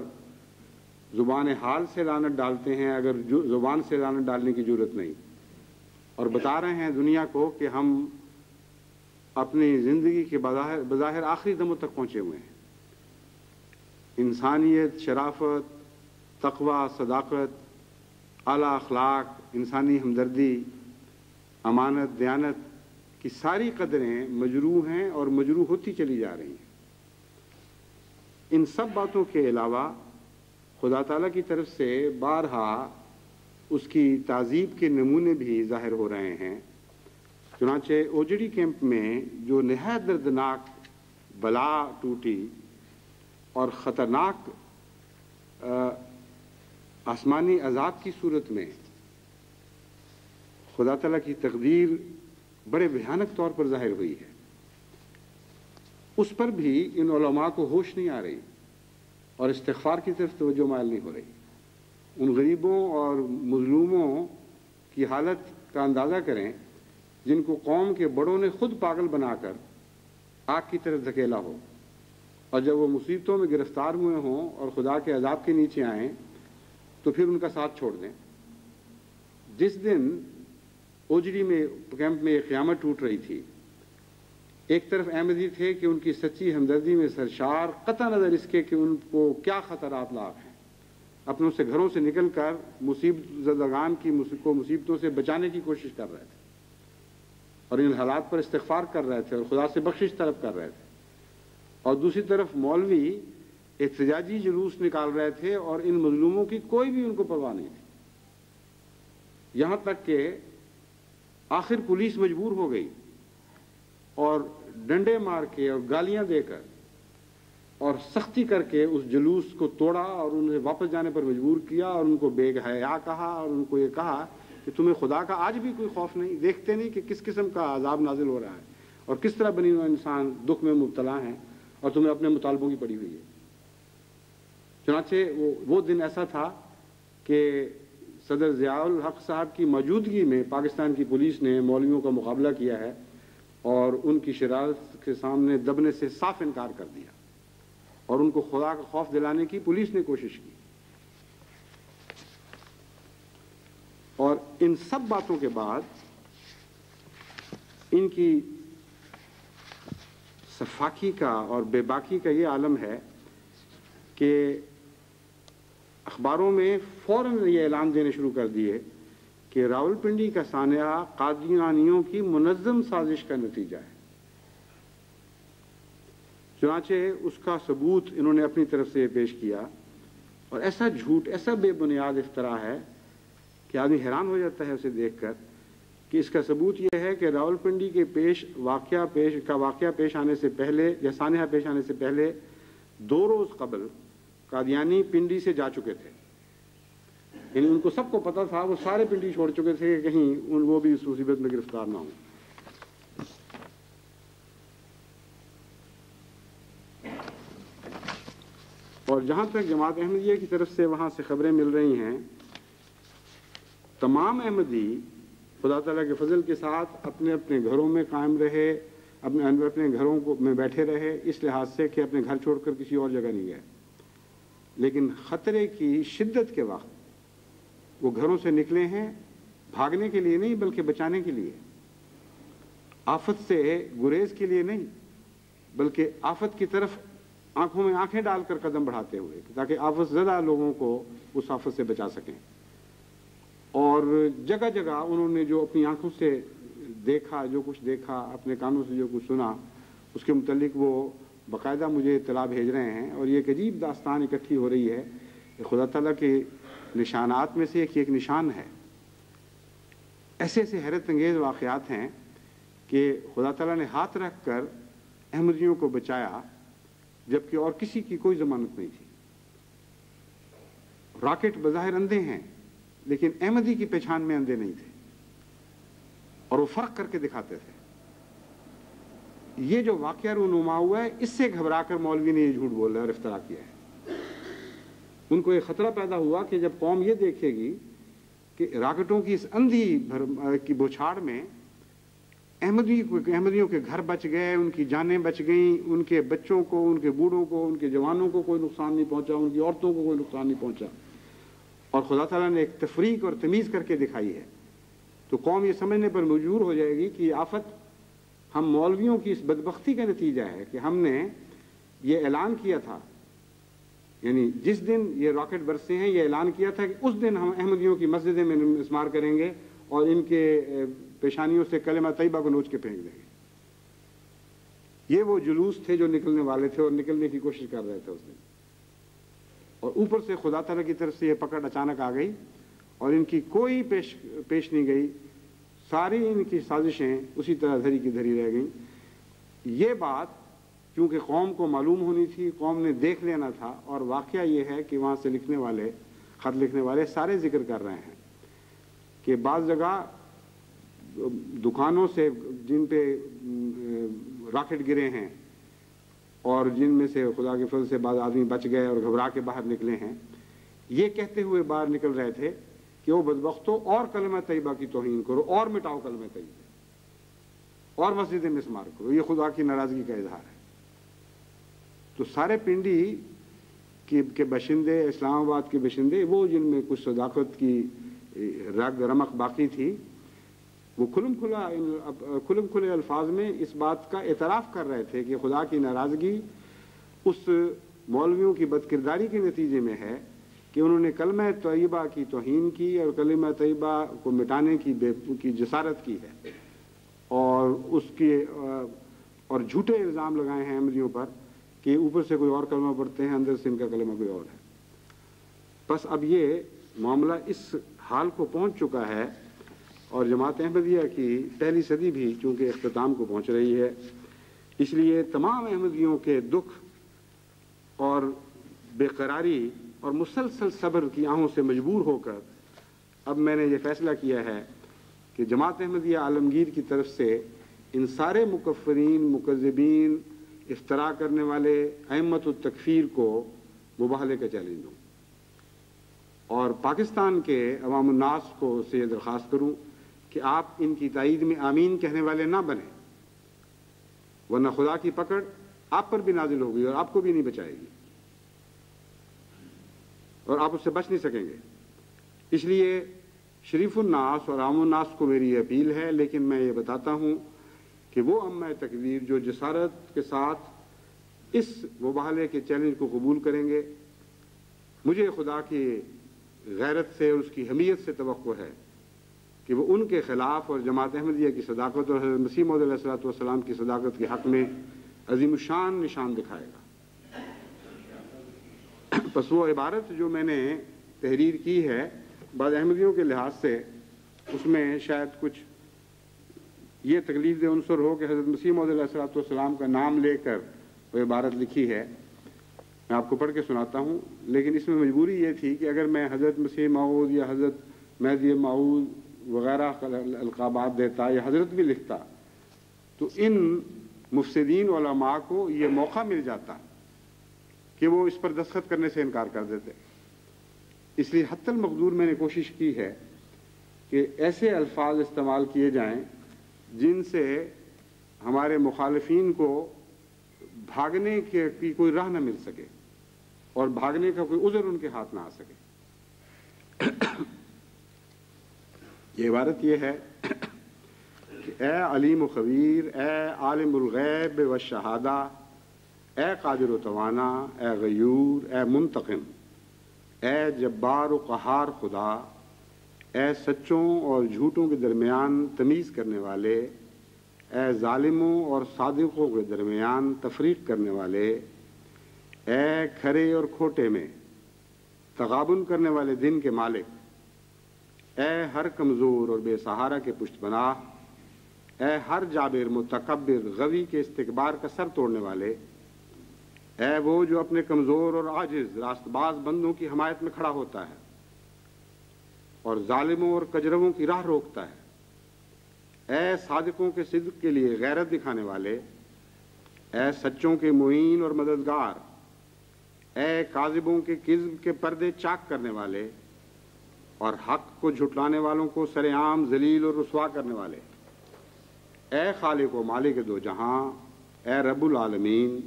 زبان حال سے لعنت ڈالتے ہیں اگر زبان سے لعنت ڈالنے کی جرت نہیں، اور بتا رہے ہیں دنیا کو کہ ہم اپنی زندگی کے بظاہر آخری دموں تک پہنچے ہوئے ہیں۔ انسانیت، شرافت، تقوی، صداقت، اعلیٰ اخلاق، انسانی ہمدردی، امانت، دیانت کی ساری قدریں مجروح ہیں اور مجروح ہوتی چلی جا رہی ہیں۔ ان سب باتوں کے علاوہ خدا تعالیٰ کی طرف سے بارہا اس کی تعذیب کے نمونے بھی ظاہر ہو رہے ہیں۔ چنانچہ اوجڑی کیمپ میں جو نہایت دردناک بلا ٹوٹی اور خطرناک آسمانی عذاب کی صورت میں خدا تعالیٰ کی تقدیر بڑے بھیانک طور پر ظاہر ہوئی ہے، اس پر بھی ان علماء کو ہوش نہیں آ رہی اور استغفار کی طرف توجہ مائل نہیں ہو رہی۔ ان غریبوں اور مظلوموں کی حالت کا اندازہ کریں جن کو قوم کے بڑوں نے خود پاگل بنا کر آگ کی طرف دھکیلا ہو، اور جب وہ مصیبتوں میں گرفتار ہوئے ہوں اور خدا کے عذاب کے نیچے آئیں تو پھر ان کا ساتھ چھوڑ دیں۔ جس دن اوجڑی میں کیمپ میں ایک قیامت ٹوٹ رہی تھی، ایک طرف احمدی تھے کہ ان کی سچی ہمدردی میں سرشار، قطع نظر اس کے کہ ان کو کیا خطرات لاحق ہیں، اپنوں سے گھروں سے نکل کر مصیبت زدگان کو مصیبتوں سے بچانے کی کوشش کر رہے تھے اور ان حالات پر استغفار کر رہے تھے اور خدا سے بخشش طلب کر رہے تھے، اور دوسری طرف مولوی احتجاجی جلوس نکال رہے تھے اور ان مظلوموں کی کوئی بھی ان کو پرواہ نہیں تھی، یہاں تک کہ آخر پولیس مجبور ہو گئی اور ڈنڈے مار کے اور گالیاں دے کر اور سختی کر کے اس جلوس کو توڑا اور انہیں واپس جانے پر مجبور کیا اور ان کو بے حیا کہا اور ان کو یہ کہا کہ تمہیں خدا کا آج بھی کوئی خوف نہیں، دیکھتے نہیں کہ کس قسم کا عذاب نازل ہو رہا ہے اور کس طرح بنی ہوئے انسان دکھ میں مبتلا ہیں اور تمہیں اپنے مطالبوں کی پڑی ہوئی ہے۔ چنانچہ وہ دن ایسا تھا کہ صدر ضیاء الحق صاحب کی موجودگی میں پاکستان کی پولیس نے مولویوں کا مقابلہ کیا ہے اور ان کی شرارت کے سامنے دبنے سے صاف انکار کر دیا اور ان کو خدا کا خوف دلانے کی پولیس نے کوشش کی۔ اور ان سب باتوں کے بعد ان کی سفاکی کا اور بے باکی کا یہ عالم ہے کہ اخباروں میں فوراً یہ اعلان دینے شروع کر دیے کہ راولپنڈی کا سانحہ قادیانیوں کی منظم سازش کا نتیجہ ہے۔ چنانچہ اس کا ثبوت انہوں نے اپنی طرف سے پیش کیا، اور ایسا جھوٹ، ایسا بے بنیاد افتراء ہے کہ آدمی حیران ہو جاتا ہے اسے دیکھ کر کہ اس کا ثبوت یہ ہے کہ راولپنڈی کے واقعہ پیش آنے سے پہلے یا سانحہ پیش آنے سے پہلے 2 روز قبل قادیانی پنڈی سے جا چکے تھے، یعنی ان کو سب کو پتا تھا، وہ سارے پنڈی چھوڑ چکے تھے کہ کہیں وہ بھی اس مصیبت میں گرفتار نہ ہوں۔ اور جہاں تک جماعت احمدیہ کی طرف سے وہاں سے خبریں مل رہی ہیں، تمام احمدی خدا تعالیٰ کے فضل کے ساتھ اپنے اپنے گھروں میں قائم رہے، اپنے گھروں میں بیٹھے رہے، اس لحاظ سے کہ اپنے گھر چھوڑ کر کسی اور جگہ نہیں گئے، لیکن خطرے کی شدت کے وقت وہ گھروں سے نکلے ہیں، بھاگنے کے لیے نہیں بلکہ بچانے کے لیے، آفت سے گریز کے لیے نہیں بلکہ آفت کی طرف آنکھوں میں آنکھیں ڈال کر قدم بڑھاتے ہوئے، تاکہ آفت زدہ لوگوں کو اس آفت سے بچا سکیں۔ اور جگہ جگہ انہوں نے جو اپنی آنکھوں سے دیکھا، جو کچھ دیکھا، اپنے کانوں سے جو کچھ سنا، اس کے متعلق وہ باقاعدہ مجھے اطلاع بھیج رہے ہیں، اور یہ ایک عجیب داستان اکٹھی ہو رہی ہے کہ خدا تعالیٰ کے نشانات میں سے ایک نشان ہے۔ ایسے ایسے حیرت انگیز واقعات ہیں کہ خدا تعالیٰ نے ہاتھ رکھ کر احمدیوں کو بچایا جبکہ اور کسی کی کوئی ضمانت نہیں تھی۔ راکٹ بظاہر اندھے ہیں لیکن احمدی کی پہچان میں اندھے نہیں تھے، اور وہ فرق کر کے دکھاتے تھے۔ یہ جو واقعہ رونما ہوا ہے، اس سے گھبرا کر مولوی نے یہ جھوٹ بولا اور افترا کیا ہے۔ ان کو یہ خطرہ پیدا ہوا کہ جب قوم یہ دیکھے گی کہ راکٹوں کی اس اندھی کی بوچھاڑ میں احمدیوں کے گھر بچ گئے، ان کی جانیں بچ گئیں، ان کے بچوں کو، ان کے بوڑھوں کو، ان کے جوانوں کو کوئی نقصان نہیں پہنچا، ان کی عورتوں کو کوئی نقصان نہیں پہنچا، اور خدا تعالیٰ نے ایک تفریق اور تمیز کر کے دکھائی ہے، تو قوم یہ سمجھنے پر مجبور ہو جائے گی کہ یہ آفت ہم مولویوں کی اس بدبختی کا نتیجہ ہے کہ ہم نے یہ اعلان کیا تھا یعنی جس دن یہ راکٹ برسے ہیں یہ اعلان کیا تھا کہ اس دن ہم احمدیوں کی مسجدیں میں مسمار کریں گے اور ان کے پیشانیوں سے کلمہ طیبہ کو نوچ کے پھینک دیں گے. یہ وہ جلوس تھے جو نکلنے والے تھے اور نکلنے کی کوشش کر رہے تھے اس دن. اور اوپر سے خدا تعالیٰ کی طرف سے یہ پکڑ اچانک آ گئی اور ان کی کوئی پیش نہیں گئی. ساری ان کی سازشیں اسی طرح دھری کی دھری رہ گئیں. یہ بات کیونکہ قوم کو معلوم ہونی تھی، قوم نے دیکھ لینا تھا. اور واقعہ یہ ہے کہ وہاں سے خط لکھنے والے سارے ذکر کر رہے ہیں کہ بعض جگہ دکانوں سے جن پہ راکٹ گرے ہیں اور جن میں سے خدا کے فضل سے بعض آدمی بچ گئے اور گھبرا کے باہر نکلے ہیں، یہ کہتے ہوئے باہر نکل رہے تھے کہ وہ بدبختوں اور کلمہ طیبہ کی توہین کرو اور مٹاؤ کلمہ طیبہ اور مسجدیں مسمار کرو. یہ خدا کی ناراضگی کا اظہار ہے. تو سارے پنڈی کے باشندے، اسلام آباد کے باشندے، وہ جن میں کچھ صداقت کی رگ رمق باقی تھی، وہ کھلم کھلے الفاظ میں اس بات کا اعتراف کر رہے تھے کہ خدا کی ناراضگی اس مولویوں کی بدکرداری کے نتیجے میں ہے کہ انہوں نے کلمہ طیبہ کی توہین کی اور کلمہ طیبہ کو مٹانے کی جسارت کی ہے اور جھوٹے الزام لگائے ہیں احمدیوں پر کہ اوپر سے کوئی اور کلمہ پڑھتے ہیں، اندر سے ان کا کلمہ کوئی اور ہے. بس اب یہ معاملہ اس حال کو پہنچ چکا ہے اور جماعت احمدیہ کی پہلی صدی بھی چونکہ اختتام کو پہنچ رہی ہے، اس لیے تمام احمدیوں کے دکھ اور بے قراری اور مسلسل صبر کی آہوں سے مجبور ہو کر اب میں نے یہ فیصلہ کیا ہے کہ جماعت احمدیہ عالمگیر کی طرف سے ان سارے مکفرین، مکذبین، افتراء کرنے والے ائمۃ التکفیر کو مباہلے کا چیلنج دوں اور پاکستان کے عوام الناس کو سے یہ درخواست کروں کہ آپ ان کی تائید میں آمین کہنے والے نہ بنیں، ورنہ خدا کی پکڑ آپ پر بھی نازل ہوگی اور آپ کو بھی نہیں بچائے گی اور آپ اس سے بچ نہیں سکیں گے. اس لیے شریف الناس اور عام الناس کو میری یہ اپیل ہے، لیکن میں یہ بتاتا ہوں کہ وہ امہ تکبیر جو جسارت کے ساتھ اس مباہلے کے چیلنج کو قبول کریں گے، مجھے خدا کی غیرت سے اور اس کی حمیت سے توقع ہے کہ وہ ان کے خلاف اور جماعت احمدیہ کی صداقت اور حضرت مسیح موعود علیہ الصلوۃ والسلام کی صداقت کے حق میں عظیم الشان نشان دکھائے گا. پس وہ عبارت جو میں نے تحریر کی ہے بعض احمدیوں کے لحاظ سے، اس میں شاید کچھ یہ تکلیف دہ عنصر ہو کہ حضرت مسیح موعود علیہ الصلوۃ والسلام کا نام لے کر وہ عبارت لکھی ہے. میں آپ کو پڑھ کے سناتا ہوں، لیکن اس میں مجبوری یہ تھی کہ اگر میں حضرت مسیح موعود یا حضرت مہدی موعود وغیرہ القابات دیتا یا حضرت بھی لکھتا تو ان مفسدین علماء کو یہ موقع مل جاتا کہ وہ اس پر دستخط کرنے سے انکار کر دیتے. اس لیے حتی المقدور میں نے کوشش کی ہے کہ ایسے الفاظ استعمال کیے جائیں جن سے ہمارے مخالفین کو بھاگنے کی کوئی راہ نہ مل سکے اور بھاگنے کا کوئی عذر ان کے ہاتھ نہ آ سکے. یہ عبارت یہ ہے کہ اے علیم و خبیر، اے عالم الغیب والشہادہ، اے قادر و توانا، اے غیور، اے منتقم، اے جبار و قہار خدا، اے سچوں اور جھوٹوں کے درمیان تمیز کرنے والے، اے ظالموں اور صادقوں کے درمیان تفریق کرنے والے، اے کھرے اور کھوٹے میں تغابن کرنے والے دن کے مالک، اے ہر کمزور اور بے سہارا کے پشت پناہ، اے ہر جابر متکبر غوی کے استکبار کا سر توڑنے والے، اے وہ جو اپنے کمزور اور عاجز راست باز بندوں کی حمایت میں کھڑا ہوتا ہے اور ظالموں اور کجروں کی راہ روکتا ہے، اے صادقوں کے صدق کے لیے غیرت دکھانے والے، اے سچوں کے معین اور مددگار، اے کاذبوں کے کذب کے پردے چاک کرنے والے اور حق کو جھٹلانے والوں کو سر عام ذلیل اور رسوا کرنے والے، اے خالق و مالک دو جہاں، اے رب العالمین،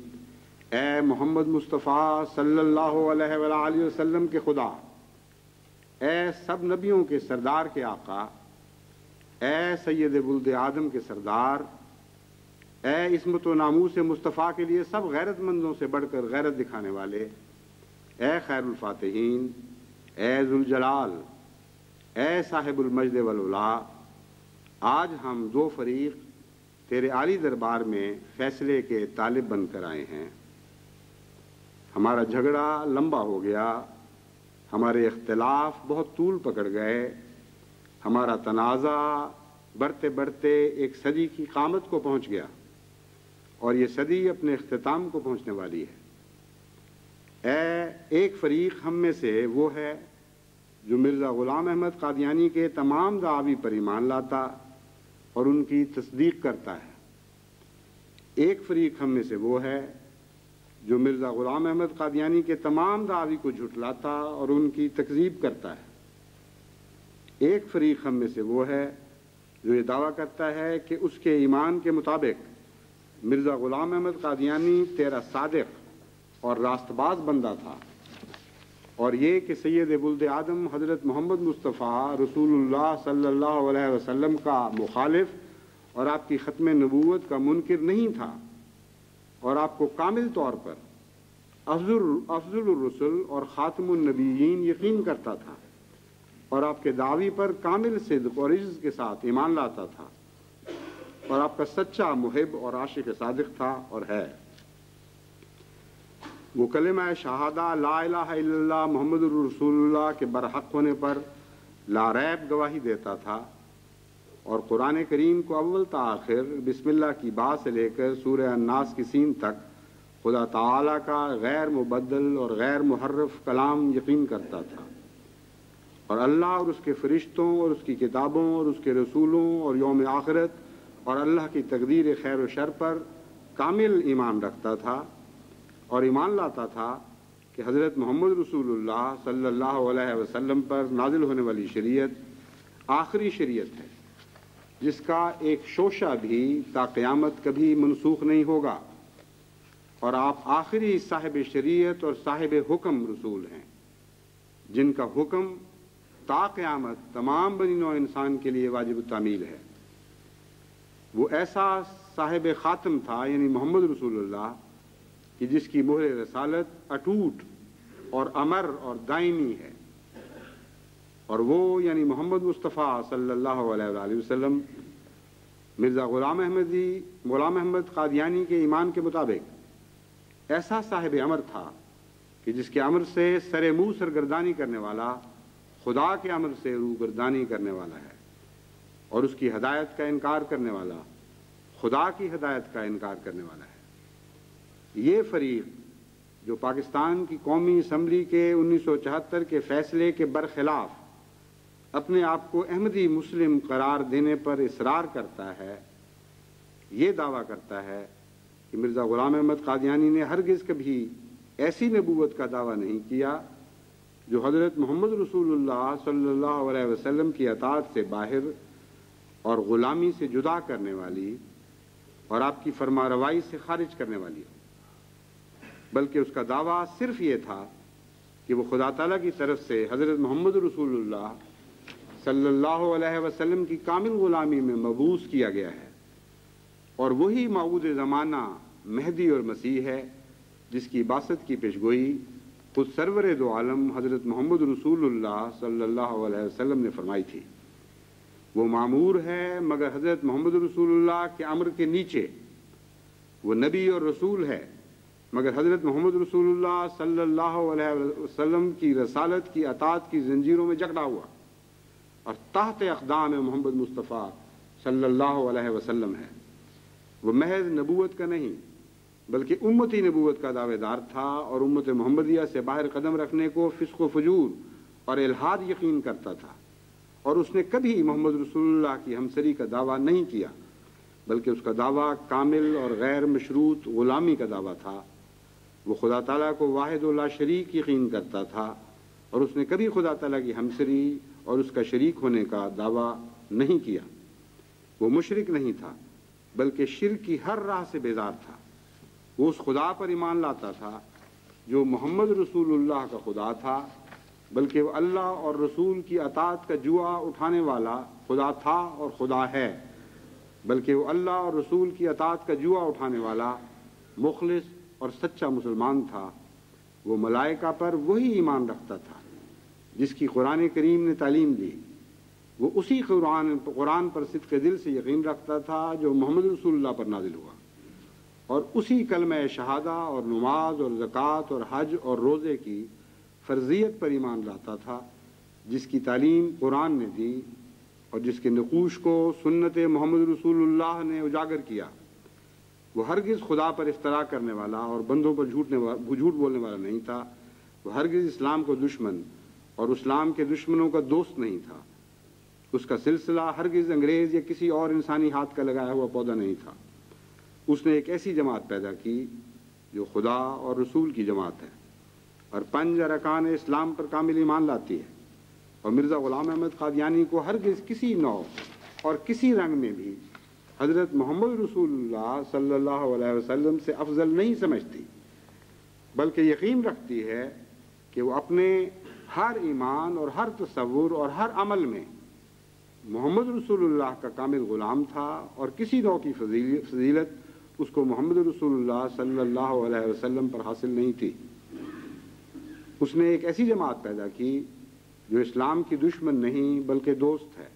اے محمد مصطفیٰ صلی اللہ علیہ وآلہ وسلم کے خدا، اے سب نبیوں کے سردار کے آقا، اے سید ولد آدم کے سردار، اے عصمت و ناموس مصطفیٰ کے لیے سب غیرت مندوں سے بڑھ کر غیرت دکھانے والے، اے خیر الفاتحین، اے ذوالجلال، اے صاحب المجد والعلا، آج ہم دو فریق تیرے عالی دربار میں فیصلے کے طالب بن کر آئے ہیں۔ ہمارا جھگڑا لمبا ہو گیا، ہمارے اختلاف بہت طول پکڑ گئے، ہمارا تنازع بڑھتے بڑھتے ایک صدی کی قامت کو پہنچ گیا، اور یہ صدی اپنے اختتام کو پہنچنے والی ہے۔ ایک فریق ہم میں سے وہ ہے جو مرزا غلام احمد قادیانی کے تمام دعاوی پر ایمان لاتا اور ان کی تصدیق کرتا ہے۔ ایک فریق ہم میں سے وہ ہے جو مرزا غلام احمد قادیانی کے تمام دعاوی کو جھٹلاتا اور ان کی تکذیب کرتا ہے۔ ایک فریق ہم میں سے وہ ہے جو یہ دعویٰ کرتا ہے کہ اس کے ایمان کے مطابق مرزا غلام احمد قادیانی تیرا صادق اور راست باز بندہ تھا، اور یہ کہ سید ولد آدم حضرت محمد مصطفیٰ رسول اللہ صلی اللہ علیہ وسلم کا مخالف اور آپ کی ختم نبوت کا منکر نہیں تھا، اور آپ کو کامل طور پر افضل الرسل اور خاتم النبیین یقین کرتا تھا، اور آپ کے دعوی پر کامل صدق اور عجز کے ساتھ ایمان لاتا تھا، اور آپ کا سچا محب اور عاشق صادق تھا اور ہے۔ وہ کلمہ شہادہ لا الہ الا اللہ محمد الرسول اللہ کے برحق ہونے پر لا ریب گواہی دیتا تھا، اور قرآن کریم کو اول تا آخر بسم اللہ کی با سے لے کر سورہ الناس کی سین تک خدا تعالیٰ کا غیر مبدل اور غیر محرف کلام یقین کرتا تھا، اور اللہ اور اس کے فرشتوں اور اس کی کتابوں اور اس کے رسولوں اور یوم آخرت اور اللہ کی تقدیر خیر و شر پر کامل ایمان رکھتا تھا، اور ایمان لاتا تھا کہ حضرت محمد رسول اللہ صلی اللہ علیہ وسلم پر نازل ہونے والی شریعت آخری شریعت ہے، جس کا ایک شوشہ بھی تا قیامت کبھی منسوخ نہیں ہوگا، اور آپ آخری صاحب شریعت اور صاحب حکم رسول ہیں، جن کا حکم تا قیامت تمام بنی نوع انسان کے لیے واجب التعمیل ہے۔ وہ ایسا صاحب خاتم تھا، یعنی محمد رسول اللہ، کہ جس کی مہر رسالت اٹوٹ اور امر اور دائمی ہے، اور وہ یعنی محمد مصطفیٰ صلی اللہ علیہ وآلہ وسلم مرزا غلام احمد قادیانی کے ایمان کے مطابق ایسا صاحب امر تھا کہ جس کے امر سے سر منہ سرگردانی کرنے والا خدا کے امر سے روگردانی کرنے والا ہے، اور اس کی ہدایت کا انکار کرنے والا خدا کی ہدایت کا انکار کرنے والا ہے۔ یہ فریق جو پاکستان کی قومی اسمبلی کے 1974 کے فیصلے کے برخلاف اپنے آپ کو احمدی مسلم قرار دینے پر اصرار کرتا ہے، یہ دعویٰ کرتا ہے کہ مرزا غلام احمد قادیانی نے ہرگز کبھی ایسی نبوت کا دعویٰ نہیں کیا جو حضرت محمد رسول اللہ صلی اللہ علیہ وسلم کی اطاعت سے باہر اور غلامی سے جدا کرنے والی اور آپ کی فرما روائی سے خارج کرنے والی ہو، بلکہ اس کا دعویٰ صرف یہ تھا کہ وہ خدا تعالیٰ کی طرف سے حضرت محمد رسول اللہ صلی اللہ علیہ وسلم کی کامل غلامی میں مبعوث کیا گیا ہے، اور وہی موعود زمانہ مہدی اور مسیح ہے جس کی بعثت کی پیشگوئی خود سرور دو عالم حضرت محمد رسول اللہ صلی اللہ علیہ وسلم نے فرمائی تھی۔ وہ معمور ہے مگر حضرت محمد رسول اللہ کے امر کے نیچے، وہ نبی اور رسول ہے مگر حضرت محمد رسول اللہ صلی اللہ علیہ وسلم کی رسالت کی اطاعت کی زنجیروں میں جکڑا ہوا اور تحت اقدام محمد مصطفیٰ صلی اللہ علیہ وسلم ہے۔ وہ محض نبوت کا نہیں بلکہ امتی نبوت کا دعوے دار تھا، اور امت محمدیہ سے باہر قدم رکھنے کو فسق و فجور اور الحاد یقین کرتا تھا، اور اس نے کبھی محمد رسول اللہ کی ہمسری کا دعویٰ نہیں کیا، بلکہ اس کا دعویٰ کامل اور غیر مشروط غلامی کا دعویٰ تھا۔ وہ خدا تعالیٰ کو واحد و لا شریک یقین کرتا تھا، اور اس نے کبھی خدا تعالیٰ کی ہمسری اور اس کا شریک ہونے کا دعویٰ نہیں کیا۔ وہ مشرک نہیں تھا بلکہ شرک کی ہر راہ سے بیزار تھا۔ وہ اس خدا پر ایمان لاتا تھا جو محمد رسول اللہ کا خدا تھا، بلکہ وہ اللہ اور رسول کی اطاعت کا جوا اٹھانے والا خدا تھا اور خدا ہے، بلکہ وہ اللہ اور رسول کی اطاعت کا جوا اٹھانے والا مخلص اور سچا مسلمان تھا، وہ ملائکہ پر وہی ایمان رکھتا تھا جس کی قرآن کریم نے تعلیم دی، وہ اسی قرآن پر صدق دل سے یقین رکھتا تھا جو محمد رسول اللہ پر نازل ہوا، اور اسی کلمہ شہادہ اور نماز اور زکوٰۃ اور حج اور روزے کی فرضیت پر ایمان لاتا تھا جس کی تعلیم قرآن نے دی اور جس کے نقوش کو سنت محمد رسول اللہ نے اجاگر کیا۔ وہ ہرگز خدا پر افترا کرنے والا اور بندوں پر جھوٹ بولنے والا نہیں تھا، وہ ہرگز اسلام کو دشمن اور اسلام کے دشمنوں کا دوست نہیں تھا، اس کا سلسلہ ہرگز انگریز یا کسی اور انسانی ہاتھ کا لگایا ہوا پودا نہیں تھا۔ اس نے ایک ایسی جماعت پیدا کی جو خدا اور رسول کی جماعت ہے اور 5 ارکان اسلام پر کامل ایمان لاتی ہے، اور مرزا غلام احمد قادیانی کو ہرگز کسی نوع اور کسی رنگ میں بھی حضرت محمد رسول اللہ صلی اللہ علیہ وسلم سے افضل نہیں سمجھتی، بلکہ یقین رکھتی ہے کہ وہ اپنے ہر ایمان اور ہر تصور اور ہر عمل میں محمد رسول اللہ کا کامل غلام تھا، اور کسی نوع کی فضیلت اس کو محمد رسول اللہ صلی اللہ علیہ وسلم پر حاصل نہیں تھی۔ اس نے ایک ایسی جماعت پیدا کی جو اسلام کی دشمن نہیں بلکہ دوست ہے،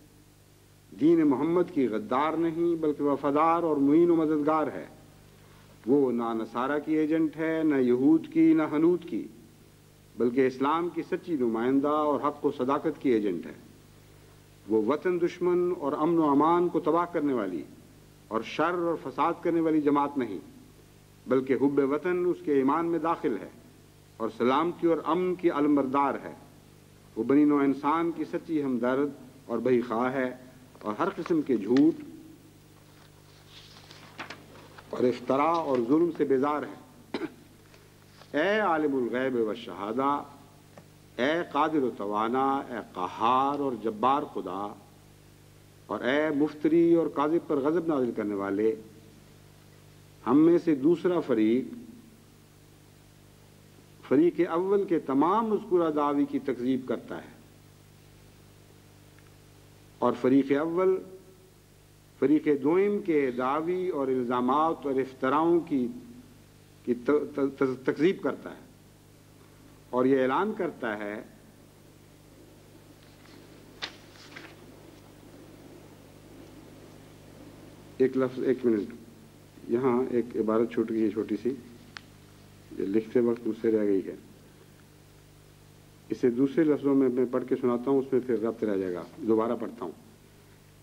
دین محمد کی غدار نہیں بلکہ وفادار اور معین و مددگار ہے۔ وہ نہ نصارہ کی ایجنٹ ہے، نہ یہود کی، نہ حنود کی، بلکہ اسلام کی سچی نمائندہ اور حق و صداقت کی ایجنٹ ہے۔ وہ وطن دشمن اور امن و امان کو تباہ کرنے والی اور شر اور فساد کرنے والی جماعت نہیں، بلکہ حب وطن اس کے ایمان میں داخل ہے اور سلامتی اور امن کی علمبردار ہے۔ وہ بنی نوع انسان کی سچی ہمدرد اور بہی خواہ ہے اور ہر قسم کے جھوٹ اور افتراء اور ظلم سے بیزار ہے۔ اے عالم الغیب والشہادہ، اے قادر و توانا، اے قہار اور جبار خدا، اور اے مفتری اور کاذب پر غضب نازل کرنے والے، ہم میں سے دوسرا فریق اول کے تمام مذکورہ دعوی کی تکذیب کرتا ہے، اور فریق دوئم کے دعوی اور الزامات اور افتراؤں کی تکذیب کرتا ہے، اور یہ اعلان کرتا ہے ایک منٹ، یہاں ایک عبارت چھوٹ گئی ہے چھوٹی سی، یہ لکھتے وقت مجھ سے رہ گئی ہے، اسے دوسرے لفظوں میں میں پڑھ کے سناتا ہوں، اس میں پھر ربط رہ جائے گا، دوبارہ پڑھتا ہوں۔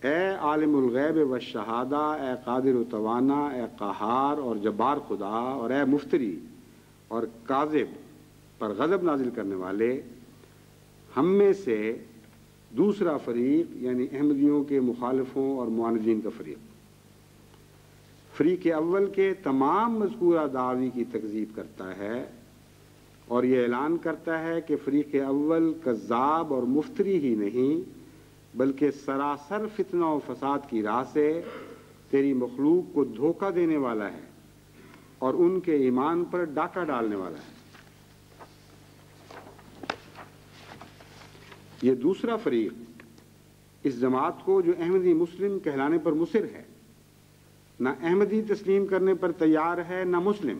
اے عالم الغیب والشہادہ، اے قادر و توانا، اے قہار اور جبار خدا، اور اے مفتری اور کاذب پر غضب نازل کرنے والے، ہم میں سے دوسرا فریق یعنی احمدیوں کے مخالفوں اور معاندین کا فریق اول کے تمام مذکورہ دعوی کی تکذیب کرتا ہے، اور یہ اعلان کرتا ہے کہ فریق اول کذاب اور مفتری ہی نہیں بلکہ سراسر فتنہ و فساد کی راہ سے تیری مخلوق کو دھوکہ دینے والا ہے اور ان کے ایمان پر ڈاکہ ڈالنے والا ہے۔ یہ دوسرا فریق اس جماعت کو جو احمدی مسلم کہلانے پر مصر ہے، نہ احمدی تسلیم کرنے پر تیار ہے نہ مسلم،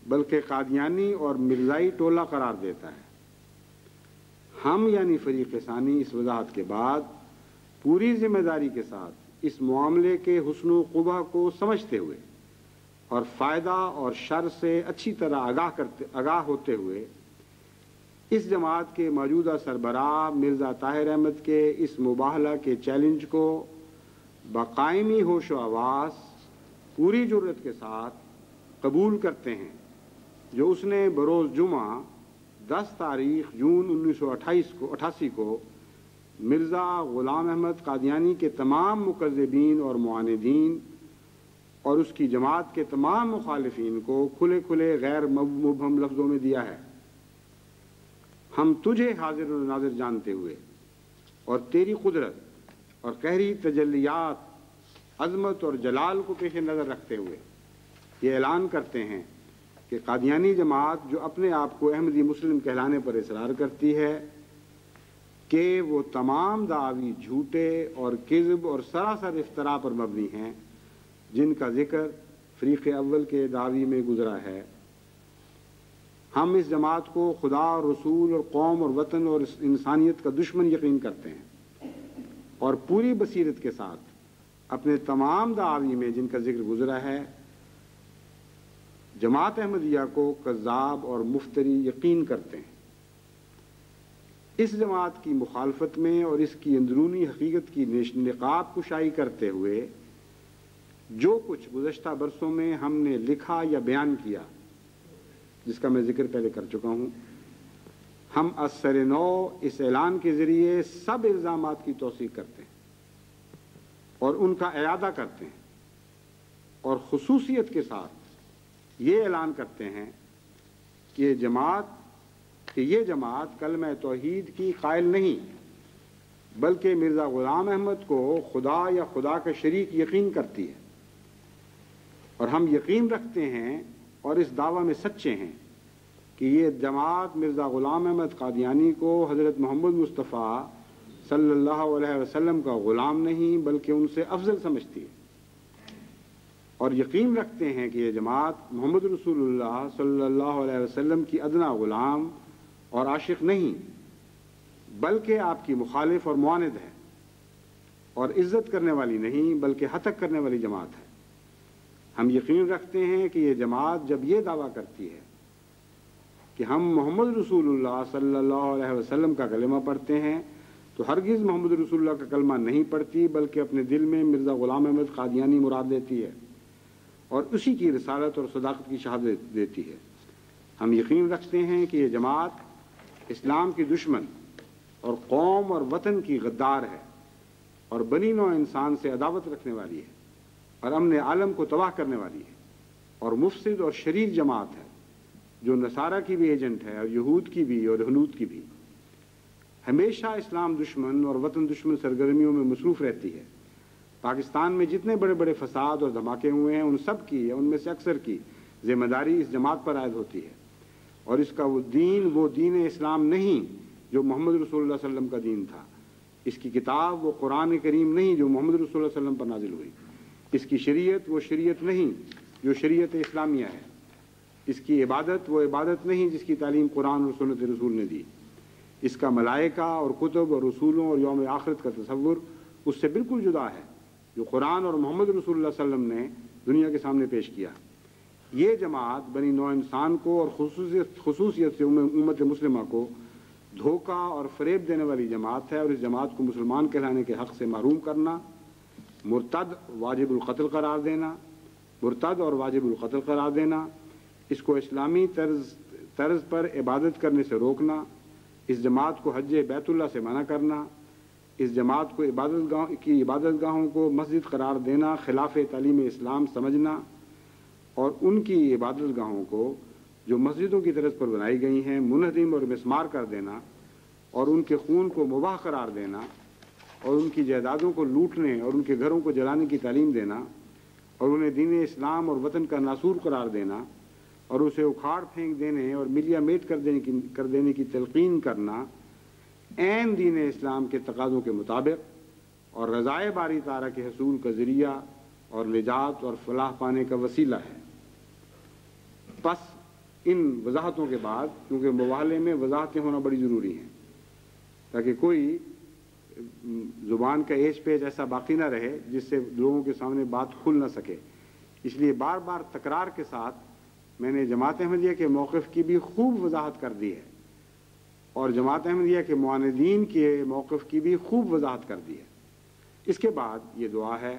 بلکہ قادیانی اور مرزائی ٹولہ قرار دیتا ہے۔ ہم یعنی فریق ثانی اس وضاحت کے بعد پوری ذمہ داری کے ساتھ اس معاملے کے حسن و قبح کو سمجھتے ہوئے اور فائدہ اور شر سے اچھی طرح آگاہ ہوتے ہوئے اس جماعت کے موجودہ سربراہ مرزا طاہر احمد کے اس مباہلہ کے چیلنج کو بقائمی ہوش و حواس پوری جرأت کے ساتھ قبول کرتے ہیں، جو اس نے بروز جمعہ 10 تاریخ جون 1988 کو مرزا غلام احمد قادیانی کے تمام مکذبین اور معاندین اور اس کی جماعت کے تمام مخالفین کو کھلے کھلے غیر مبہم لفظوں میں دیا ہے۔ ہم تجھے حاضر و ناظر جانتے ہوئے اور تیری قدرت اور قہری تجلیات، عظمت اور جلال کو پیش نظر رکھتے ہوئے یہ اعلان کرتے ہیں کہ قادیانی جماعت جو اپنے آپ کو احمدی مسلم کہلانے پر اصرار کرتی ہے کہ وہ تمام دعوی جھوٹے اور کذب اور سراسر افتراء پر مبنی ہیں جن کا ذکر فریق اول کے دعوی میں گزرا ہے، ہم اس جماعت کو خدا اور رسول اور قوم اور وطن اور انسانیت کا دشمن یقین کرتے ہیں، اور پوری بصیرت کے ساتھ اپنے تمام دعاوی میں جن کا ذکر گزرا ہے جماعت احمدیہ کو کذاب اور مفتری یقین کرتے ہیں۔ اس جماعت کی مخالفت میں اور اس کی اندرونی حقیقت کی نقاب کشائی کرتے ہوئے جو کچھ گزشتہ برسوں میں ہم نے لکھا یا بیان کیا، جس کا میں ذکر پہلے کر چکا ہوں، ہم از سر نو اس اعلان کے ذریعے سب الزامات کی توثیق کرتے ہیں اور ان کا اعادہ کرتے ہیں، اور خصوصیت کے ساتھ یہ اعلان کرتے ہیں کہ یہ جماعت کلمہ توحید کی قائل نہیں، بلکہ مرزا غلام احمد کو خدا یا خدا کا شریک یقین کرتی ہے، اور ہم یقین رکھتے ہیں اور اس دعویٰ میں سچے ہیں کہ یہ جماعت مرزا غلام احمد قادیانی کو حضرت محمد مصطفیٰ صلی اللہ علیہ وسلم کا غلام نہیں بلکہ ان سے افضل سمجھتی ہے، اور یقین رکھتے ہیں کہ یہ جماعت محمد رسول اللہ صلی اللہ علیہ وسلم کی ادنا غلام اور عاشق نہیں بلکہ آپ کی مخالف اور معاند ہے، اور عزت کرنے والی نہیں بلکہ ہتک کرنے والی جماعت ہے۔ ہم یقین رکھتے ہیں کہ یہ جماعت جب یہ دعویٰ کرتی ہے کہ ہم محمد رسول اللہ صلی اللہ علیہ وسلم کا کلمہ پڑھتے ہیں تو ہرگز محمد رسول اللہ کا کلمہ نہیں پڑھتی بلکہ اپنے دل میں مرزا غلام احمد قادیانی مراد لیتی ہے اور اسی کی رسالت اور صداقت کی شہادت دیتی ہے۔ ہم یقین رکھتے ہیں کہ یہ جماعت اسلام کی دشمن اور قوم اور وطن کی غدار ہے اور بنی نوع انسان سے عداوت رکھنے والی ہے اور امن عالم کو تباہ کرنے والی ہے اور مفسد اور شریر جماعت ہے جو نصارہ کی بھی ایجنٹ ہے اور یہود کی بھی اور ہنود کی بھی، ہمیشہ اسلام دشمن اور وطن دشمن سرگرمیوں میں مصروف رہتی ہے۔ پاکستان میں جتنے بڑے بڑے فساد اور دھماکے ہوئے ہیں ان سب کی یا ان میں سے اکثر کی ذمہ داری اس جماعت پر عائد ہوتی ہے، اور اس کا وہ دین اسلام نہیں جو محمد رسول اللہ صلی اللہ علیہ وسلم کا دین تھا، اس کی کتاب وہ قرآن کریم نہیں جو محمد رسول اللہ صلی اللہ علیہ وسلم پر نازل ہوئی، اس کی شریعت وہ شریعت نہیں جو شریعت اسلامیہ ہے، اس کی عبادت وہ عبادت نہیں جس کی تعلیم قرآن اور سنت رسول نے دی، اس کا ملائکہ اور کتب اور رسولوں اور یوم آخرت کا تصور اس سے بالکل جدا ہے جو قرآن اور محمد رسول اللہ صلی اللہ علیہ وسلم نے دنیا کے سامنے پیش کیا۔ یہ جماعت بنی نوع انسان کو اور خصوصیت سے امت مسلمہ کو دھوکہ اور فریب دینے والی جماعت ہے، اور اس جماعت کو مسلمان کہلانے کے حق سے محروم کرنا، مرتد واجب القتل قرار دینا، اس کو اسلامی طرز پر عبادت کرنے سے روکنا، اس جماعت کو حج بیت اللہ سے منع کرنا، اس جماعت کو عبادت گاہوں کو مسجد قرار دینا، خلاف تعلیم اسلام سمجھنا، اور ان کی عبادت گاہوں کو جو مسجدوں کی طرز پر بنائی گئی ہیں منہدم اور مسمار کر دینا، اور ان کے خون کو مباح قرار دینا، اور ان کی جائیدادوں کو لوٹنے اور ان کے گھروں کو جلانے کی تعلیم دینا، اور انہیں دین اسلام اور وطن کا ناسور قرار دینا، اور اسے اکھاڑ پھینک دینے اور ملیا میٹ کر دینے کی تلقین کرنا عین دین اسلام کے تقاضوں کے مطابق اور رضائے باری تعالیٰ کے حصول کا ذریعہ اور نجات اور فلاح پانے کا وسیلہ ہے۔ پس ان وضاحتوں کے بعد، کیونکہ مواحلے میں وضاحتیں ہونا بڑی ضروری ہیں تاکہ کوئی زبان کا ایچ پیچ ایسا باقی نہ رہے جس سے لوگوں کے سامنے بات کھل نہ سکے، اس لیے بار بار تکرار کے ساتھ میں نے جماعت احمدیہ کے موقف کی بھی خوب وضاحت کر دی ہے اور جماعت احمدیہ کے معاندین کے موقف کی بھی خوب وضاحت کر دی ہے۔ اس کے بعد یہ دعا ہے،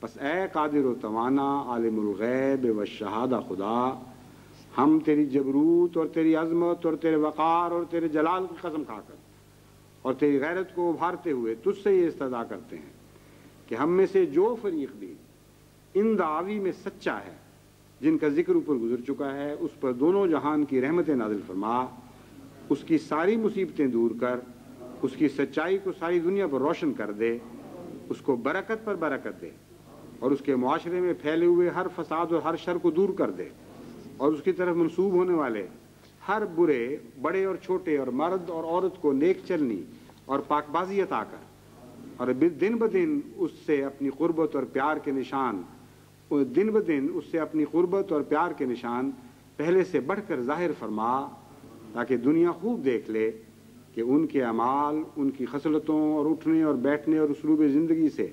پس اے قادر و توانا عالم الغیب والشہادہ خدا، ہم تیری جبروت اور تیری عظمت اور تیرے وقار اور تیرے جلال کی قسم کھا کر اور تیری غیرت کو ابھارتے ہوئے تجھ سے یہ استدعا کرتے ہیں کہ ہم میں سے جو فریق بھی ان دعاوی میں سچا ہے جن کا ذکر اوپر گزر چکا ہے، اس پر دونوں جہان کی رحمت نازل فرما، اس کی ساری مصیبتیں دور کر، اس کی سچائی کو ساری دنیا پر روشن کر دے، اس کو برکت پر برکت دے، اور اس کے معاشرے میں پھیلے ہوئے ہر فساد اور ہر شر کو دور کر دے، اور اس کی طرف منسوب ہونے والے ہر برے بڑے اور چھوٹے اور مرد اور عورت کو نیک چلنی اور پاک بازی عطا کر، اور دن بدن اس سے اپنی قربت اور پیار کے نشان پہلے سے بڑھ کر ظاہر فرما، تاکہ دنیا خوب دیکھ لے کہ ان کے اعمال، ان کی خصلتوں اور اٹھنے اور بیٹھنے اور اسلوب زندگی سے،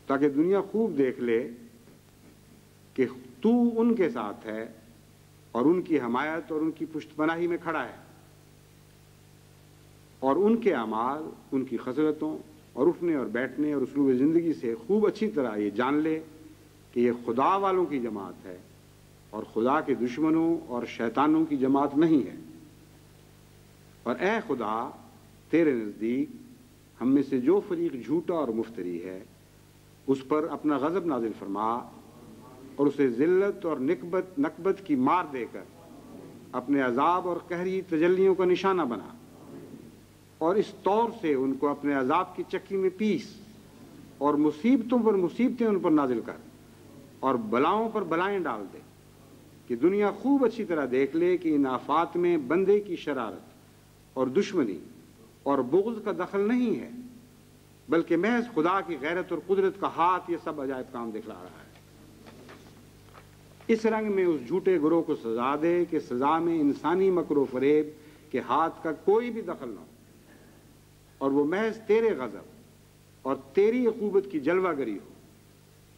تاکہ دنیا خوب دیکھ لے کہ تو ان کے ساتھ ہے اور ان کی حمایت اور ان کی پشت پناہی میں کھڑا ہے، اور ان کے اعمال، ان کی خصلتوں اور اٹھنے اور بیٹھنے اور اسلوب زندگی سے خوب اچھی طرح یہ جان لے کہ یہ خدا والوں کی جماعت ہے اور خدا کے دشمنوں اور شیطانوں کی جماعت نہیں ہے۔ اور اے خدا، تیرے نزدیک ہم میں سے جو فریق جھوٹا اور مفتری ہے، اس پر اپنا غضب نازل فرما اور اسے ذلت اور نکبت کی مار دے کر اپنے عذاب اور قہری تجلیوں کا نشانہ بنا، اور اس طور سے ان کو اپنے عذاب کی چکی میں پیس، اور مصیبتوں پر مصیبتیں ان پر نازل کر اور بلاؤں پر بلائیں ڈال دے، کہ دنیا خوب اچھی طرح دیکھ لے کہ ان آفات میں بندے کی شرارت اور دشمنی اور بغض کا دخل نہیں ہے، بلکہ محض خدا کی غیرت اور قدرت کا ہاتھ یہ سب عجائب کام دکھلا رہا ہے۔ اس رنگ میں اس جھوٹے گروہ کو سزا دے کہ سزا میں انسانی مکر و فریب کے ہاتھ کا کوئی بھی دخل نہ ہو، اور وہ محض تیرے غضب اور تیری عقوبت کی جلوہ گری ہو،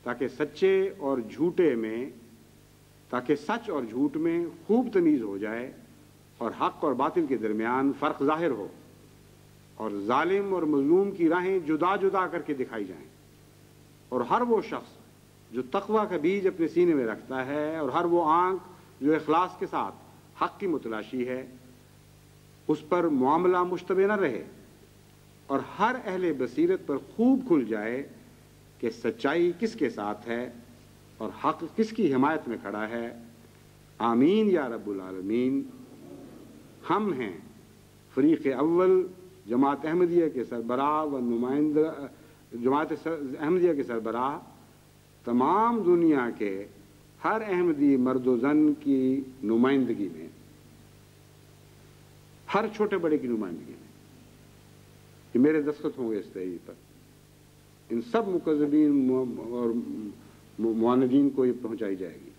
تاکہ سچ اور جھوٹ میں خوب تمیز ہو جائے اور حق اور باطل کے درمیان فرق ظاہر ہو، اور ظالم اور مظلوم کی راہیں جدا جدا کر کے دکھائی جائیں، اور ہر وہ شخص جو تقوی کا بیج اپنے سینے میں رکھتا ہے، اور ہر وہ آنکھ جو اخلاص کے ساتھ حق کی متلاشی ہے، اس پر معاملہ مشتبہ نہ رہے، اور ہر اہل بصیرت پر خوب کھل جائے کہ سچائی کس کے ساتھ ہے اور حق کس کی حمایت میں کھڑا ہے۔ آمین یا رب العالمین۔ ہم ہیں فریق اول جماعت احمدیہ کے سربراہ و نمائندہ، جماعت احمدیہ کے سربراہ تمام دنیا کے ہر احمدی مرد و زن کی نمائندگی میں، ہر چھوٹے بڑے کی نمائندگی میں، کہ میرے دستخط ہوں گے اس تحریر پر، ان سب مکذبین اور معاندین کو یہ پہنچائی جائے گی۔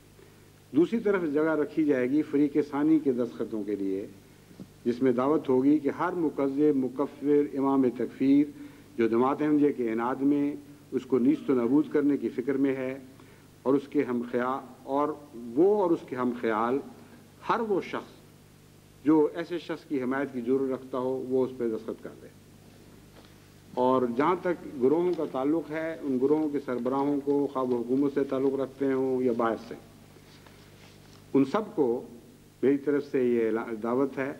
دوسری طرف جگہ رکھی جائے گی فریق ثانی کے دستخطوں کے لیے، جس میں دعوت ہوگی کہ ہر مکذب، مکفر، امام تکفیر جو جماعت احمدیہ کے عناد میں اس کو نیست و نابود کرنے کی فکر میں ہے، اور اس کے ہم خیال ہر وہ شخص جو ایسے شخص کی حمایت کی ضرورت رکھتا ہو، وہ اس پہ دستخط کر دے۔ اور جہاں تک گروہوں کا تعلق ہے، ان گروہوں کے سربراہوں کو، خواہ وہ حکومت سے تعلق رکھتے ہوں یا باہر سے، ان سب کو میری طرف سے یہ دعوت ہے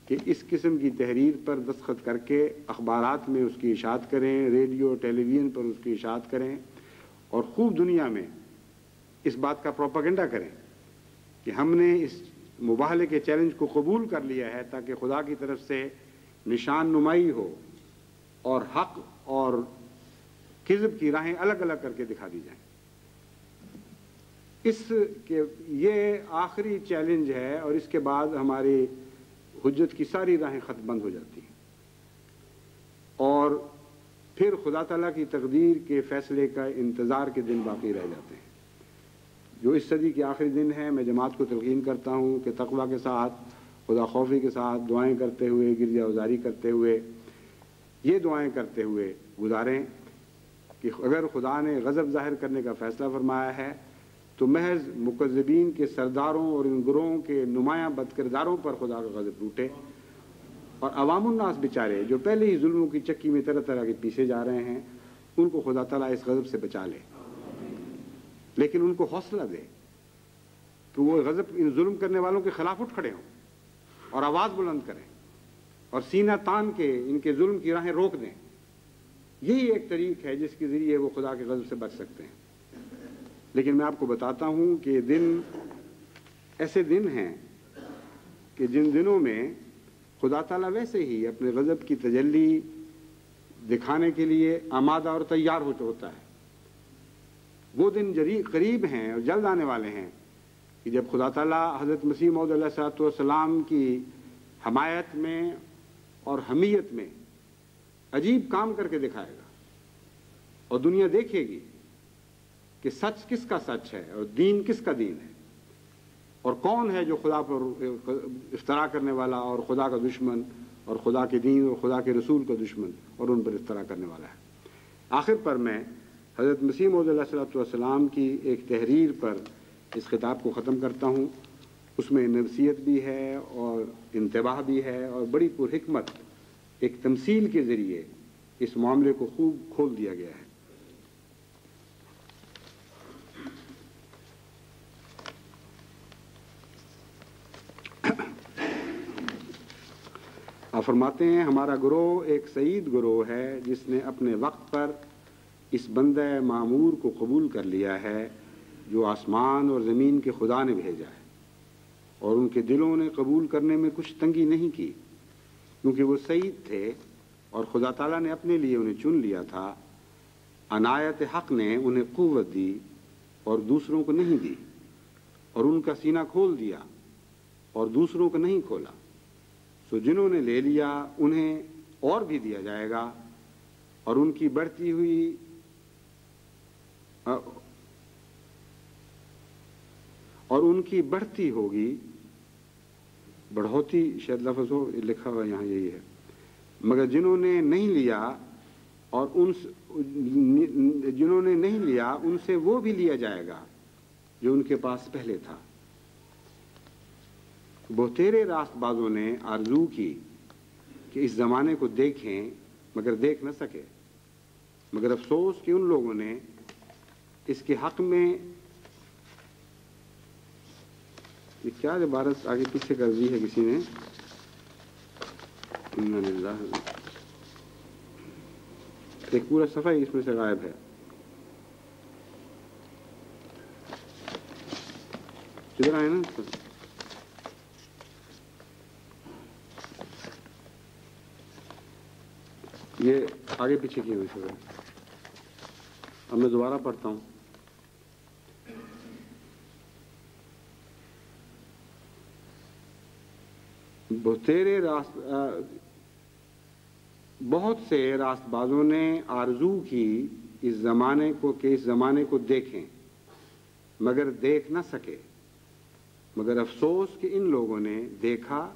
کہ اس قسم کی تحریر پر دستخط کر کے اخبارات میں اس کی اشاعت کریں، ریڈیو ٹیلی ویژن پر اس کی اشاعت کریں، اور خوب دنیا میں اس بات کا پروپیگنڈا کریں کہ ہم نے اس مباہلے کے چیلنج کو قبول کر لیا ہے، تاکہ خدا کی طرف سے نشان نمائی ہو اور حق اور کذب کی راہیں الگ الگ کر کے دکھا دی جائیں۔ یہ آخری چیلنج ہے، اور اس کے بعد ہماری حجت کی ساری راہیں خط بند ہو جاتی ہیں، اور پھر خدا تعالیٰ کی تقدیر کے فیصلے کا انتظار کے دن باقی رہ جاتے ہیں۔ جو اس صدی کے آخری دن ہے، میں جماعت کو تلقین کرتا ہوں کہ تقویٰ کے ساتھ، خدا خوفی کے ساتھ دعائیں کرتے ہوئے، گرجا گزاری کرتے ہوئے، یہ دعائیں کرتے ہوئے گزاریں کہ اگر خدا نے غضب ظاہر کرنے کا فیصلہ فرمایا ہے تو محض مکذبین کے سرداروں اور ان گروہوں کے نمایاں بد کرداروں پر خدا کا غضب ٹوٹے، اور عوام الناس بیچارے جو پہلے ہی ظلموں کی چکی میں طرح طرح کے پیسے جا رہے ہیں، ان کو خدا تعالیٰ اس غضب سے بچا لے، لیکن ان کو حوصلہ دے کہ وہ غضب ان ظلم کرنے والوں کے خلاف اٹھ کھڑے ہوں اور آواز بلند کریں اور سینہ تان کے ان کے ظلم کی راہیں روک دیں۔ یہی ایک طریق ہے جس کے ذریعے وہ خدا کے غضب سے بچ سکتے ہیں۔ لیکن میں آپ کو بتاتا ہوں کہ دن ایسے دن ہیں کہ جن دنوں میں خدا تعالیٰ ویسے ہی اپنے غضب کی تجلی دکھانے کے لیے آمادہ اور تیار ہوتا ہے۔ وہ دن قریب ہیں اور جلد آنے والے ہیں کہ جب خدا تعالیٰ حضرت مسیح موعود علیہ الصلوۃ والسلام کی حمایت میں اور حمیت میں عجیب کام کر کے دکھائے گا، اور دنیا دیکھے گی کہ سچ کس کا سچ ہے اور دین کس کا دین ہے۔ اور کون ہے جو خدا پر افترا کرنے والا اور خدا کا دشمن اور خدا کے دین اور خدا کے رسول کا دشمن اور ان پر افترا کرنے والا ہے۔ آخر پر میں حضرت مسیح موعود علیہ الصلوۃ والسلام کی ایک تحریر پر اس خطاب کو ختم کرتا ہوں۔ اس میں نصیحت بھی ہے اور انتباہ بھی ہے اور بڑی پرحکمت ایک تمثیل کے ذریعے اس معاملے کو خوب کھول دیا گیا ہے۔ آپ فرماتے ہیں ہمارا گروہ ایک سعید گروہ ہے جس نے اپنے وقت پر اس بندہ معمور کو قبول کر لیا ہے جو آسمان اور زمین کے خدا نے بھیجا ہے، اور ان کے دلوں نے قبول کرنے میں کچھ تنگی نہیں کی کیونکہ وہ سعید تھے اور خدا تعالیٰ نے اپنے لیے انہیں چن لیا تھا۔ عنایت حق نے انہیں قوت دی اور دوسروں کو نہیں دی، اور ان کا سینہ کھول دیا اور دوسروں کو نہیں کھولا۔ سو جنہوں نے لے لیا انہیں اور بھی دیا جائے گا، اور ان کی بڑھتی ہوئی اور ان کی بڑھتی ہوگی، بڑھوتی شاید لفظ ہو، لکھا ہوا یہاں یہی ہے، مگر جنہوں نے نہیں لیا اور جنہوں نے نہیں لیا ان سے وہ بھی لیا جائے گا جو ان کے پاس پہلے تھا۔ بہتیرے راست بازوں نے آرزو کی کہ اس زمانے کو دیکھیں مگر دیکھ نہ سکے، مگر افسوس کہ ان لوگوں نے اس کے حق میں یہ کیا عبارت آگے پیچھے کر دی ہے کسی نے، ایک پورا صفحہ اس میں سے غائب ہے۔ کدھر آئے نا، یہ آگے پیچھے کی ہوئی ہے۔ اب میں دوبارہ پڑھتا ہوں۔ بہت سے راست بازوں نے آرزو کی اس زمانے کو کہ اس زمانے کو دیکھیں مگر دیکھ نہ سکے، مگر افسوس کہ ان لوگوں نے دیکھا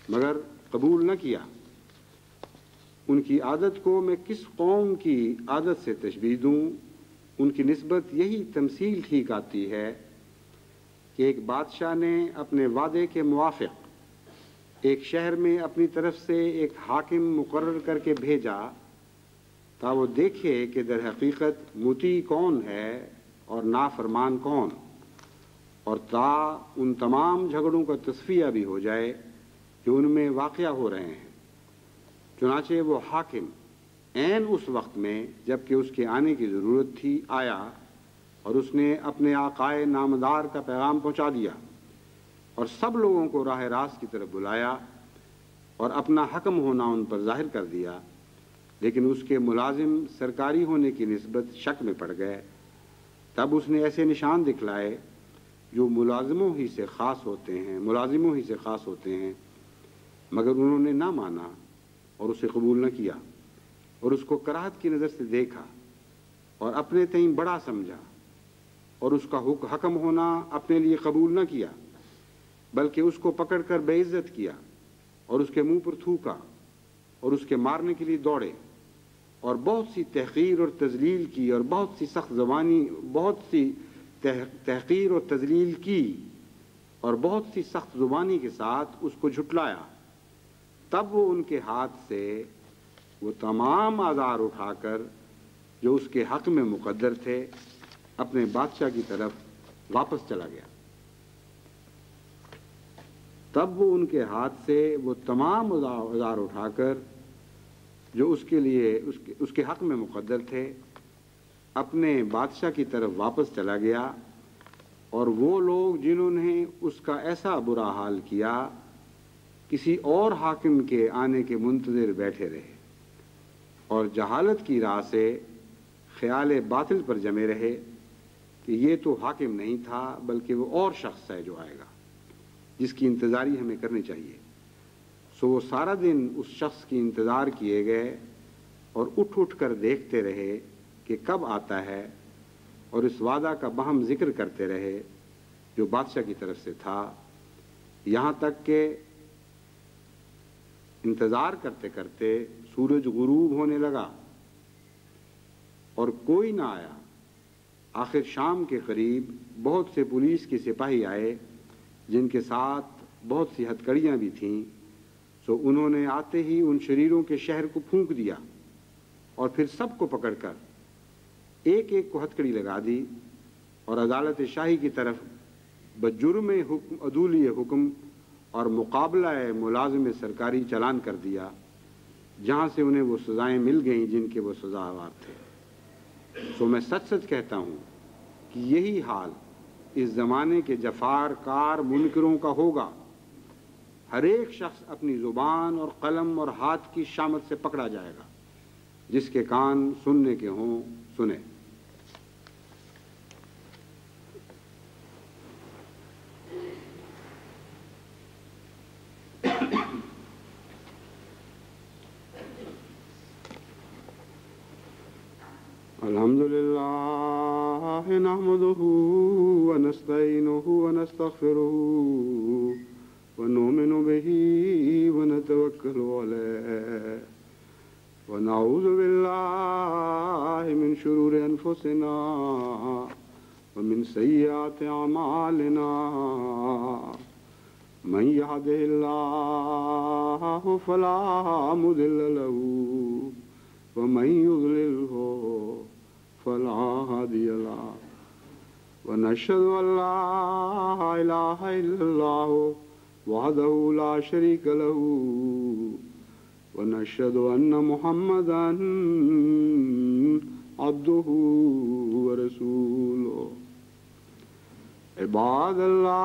مگر قبول نہ کیا۔ ان کی عادت کو میں کس قوم کی عادت سے تشبیہ دوں؟ ان کی نسبت یہی تمثیل ٹھیک آتی ہے کہ ایک بادشاہ نے اپنے وعدے کے موافق ایک شہر میں اپنی طرف سے ایک حاکم مقرر کر کے بھیجا تا وہ دیکھے کہ در حقیقت مطیع کون ہے اور نافرمان کون، اور تا ان تمام جھگڑوں کا تصفیہ بھی ہو جائے جو ان میں واقع ہو رہے ہیں۔ چنانچہ وہ حاکم عین اس وقت میں جب کہ اس کے آنے کی ضرورت تھی آیا، اور اس نے اپنے آقائے نامدار کا پیغام پہنچا دیا اور سب لوگوں کو راہ راست کی طرف بلایا اور اپنا حکم ہونا ان پر ظاہر کر دیا، لیکن اس کے ملازم سرکاری ہونے کی نسبت شک میں پڑ گئے۔ تب اس نے ایسے نشان دکھلائے جو ملازموں ہی سے خاص ہوتے ہیں، مگر انہوں نے نہ مانا اور اسے قبول نہ کیا، اور اس کو کراہت کی نظر سے دیکھا اور اپنے تئیں بڑا سمجھا، اور اس کا حکم ہونا اپنے لیے قبول نہ کیا، بلکہ اس کو پکڑ کر بے عزت کیا اور اس کے منہ پر تھوکا اور اس کے مارنے کے لیے دوڑے، اور بہت سی تحقیر اور تذلیل کی اور بہت سی تحقیر اور تذلیل کی اور بہت سی سخت زبانی کے ساتھ اس کو جھٹلایا۔ تب وہ ان کے ہاتھ سے وہ تمام آزار اٹھا کر جو اس کے حق میں مقدر تھے اپنے بادشاہ کی طرف واپس چلا گیا۔ تب وہ ان کے ہاتھ سے وہ تمام آزار اٹھا کر جو اس کے لیے اس کے حق میں مقدر تھے اپنے بادشاہ کی طرف واپس چلا گیا، اور وہ لوگ جنہوں نے اس کا ایسا برا حال کیا کسی اور حاکم کے آنے کے منتظر بیٹھے رہے اور جہالت کی راہ سے خیال باطل پر جمے رہے کہ یہ تو حاکم نہیں تھا بلکہ وہ اور شخص ہے جو آئے گا جس کی انتظاری ہمیں کرنی چاہیے۔ سو وہ سارا دن اس شخص کی انتظار کیے گئے اور اٹھ اٹھ کر دیکھتے رہے کہ کب آتا ہے، اور اس وعدہ کا باہم ذکر کرتے رہے جو بادشاہ کی طرف سے تھا، یہاں تک کہ انتظار کرتے کرتے سورج غروب ہونے لگا اور کوئی نہ آیا۔ آخر شام کے قریب بہت سے پولیس کے سپاہی آئے جن کے ساتھ بہت سی ہتھکڑیاں بھی تھیں، سو انہوں نے آتے ہی ان شریروں کے شہر کو پھونک دیا اور پھر سب کو پکڑ کر ایک ایک کو ہتھکڑی لگا دی اور عدالت شاہی کی طرف بجرم عدولی حکم اور مقابلہ ملازم سرکاری چلان کر دیا، جہاں سے انہیں وہ سزائیں مل گئیں جن کے وہ سزاوار تھے۔ سو میں سچ سچ کہتا ہوں کہ یہی حال اس زمانے کے جفار کار منکروں کا ہوگا۔ ہر ایک شخص اپنی زبان اور قلم اور ہاتھ کی شامت سے پکڑا جائے گا۔ جس کے کان سننے کے ہوں سنے۔ الحمد للہ نحمده ونستعینه ونستغفره ونؤمن به ونتوکل علیہ ونعوذ باللہ من شرور انفسنا ومن سیئات اعمالنا من يهده الله فلا مضل له ومن يضلله فلا هادي له ونشهد أن لا إله إلا الله وحده لا شريك له ونشهد أن محمدا عبده ورسوله عباد الله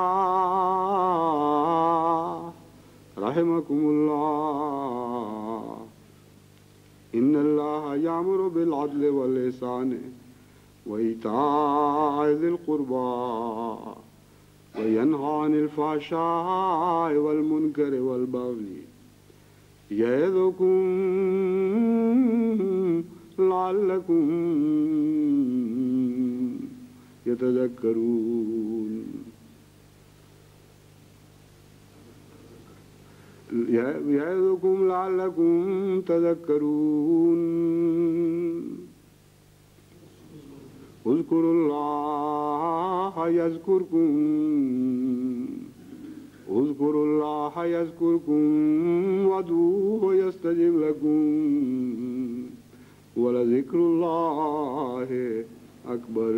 رحمكم الله إن الله يأمر بالعدل والإحسان وإيتاء ذي القربى وينهى عن الفحشاء والمنكر والبغي يعظكم لعلكم يتذكرون يعظكم لعلكم تذكرون اذكروا الله يذكركم وادعوه يستجب لكم ولذكر الله أكبر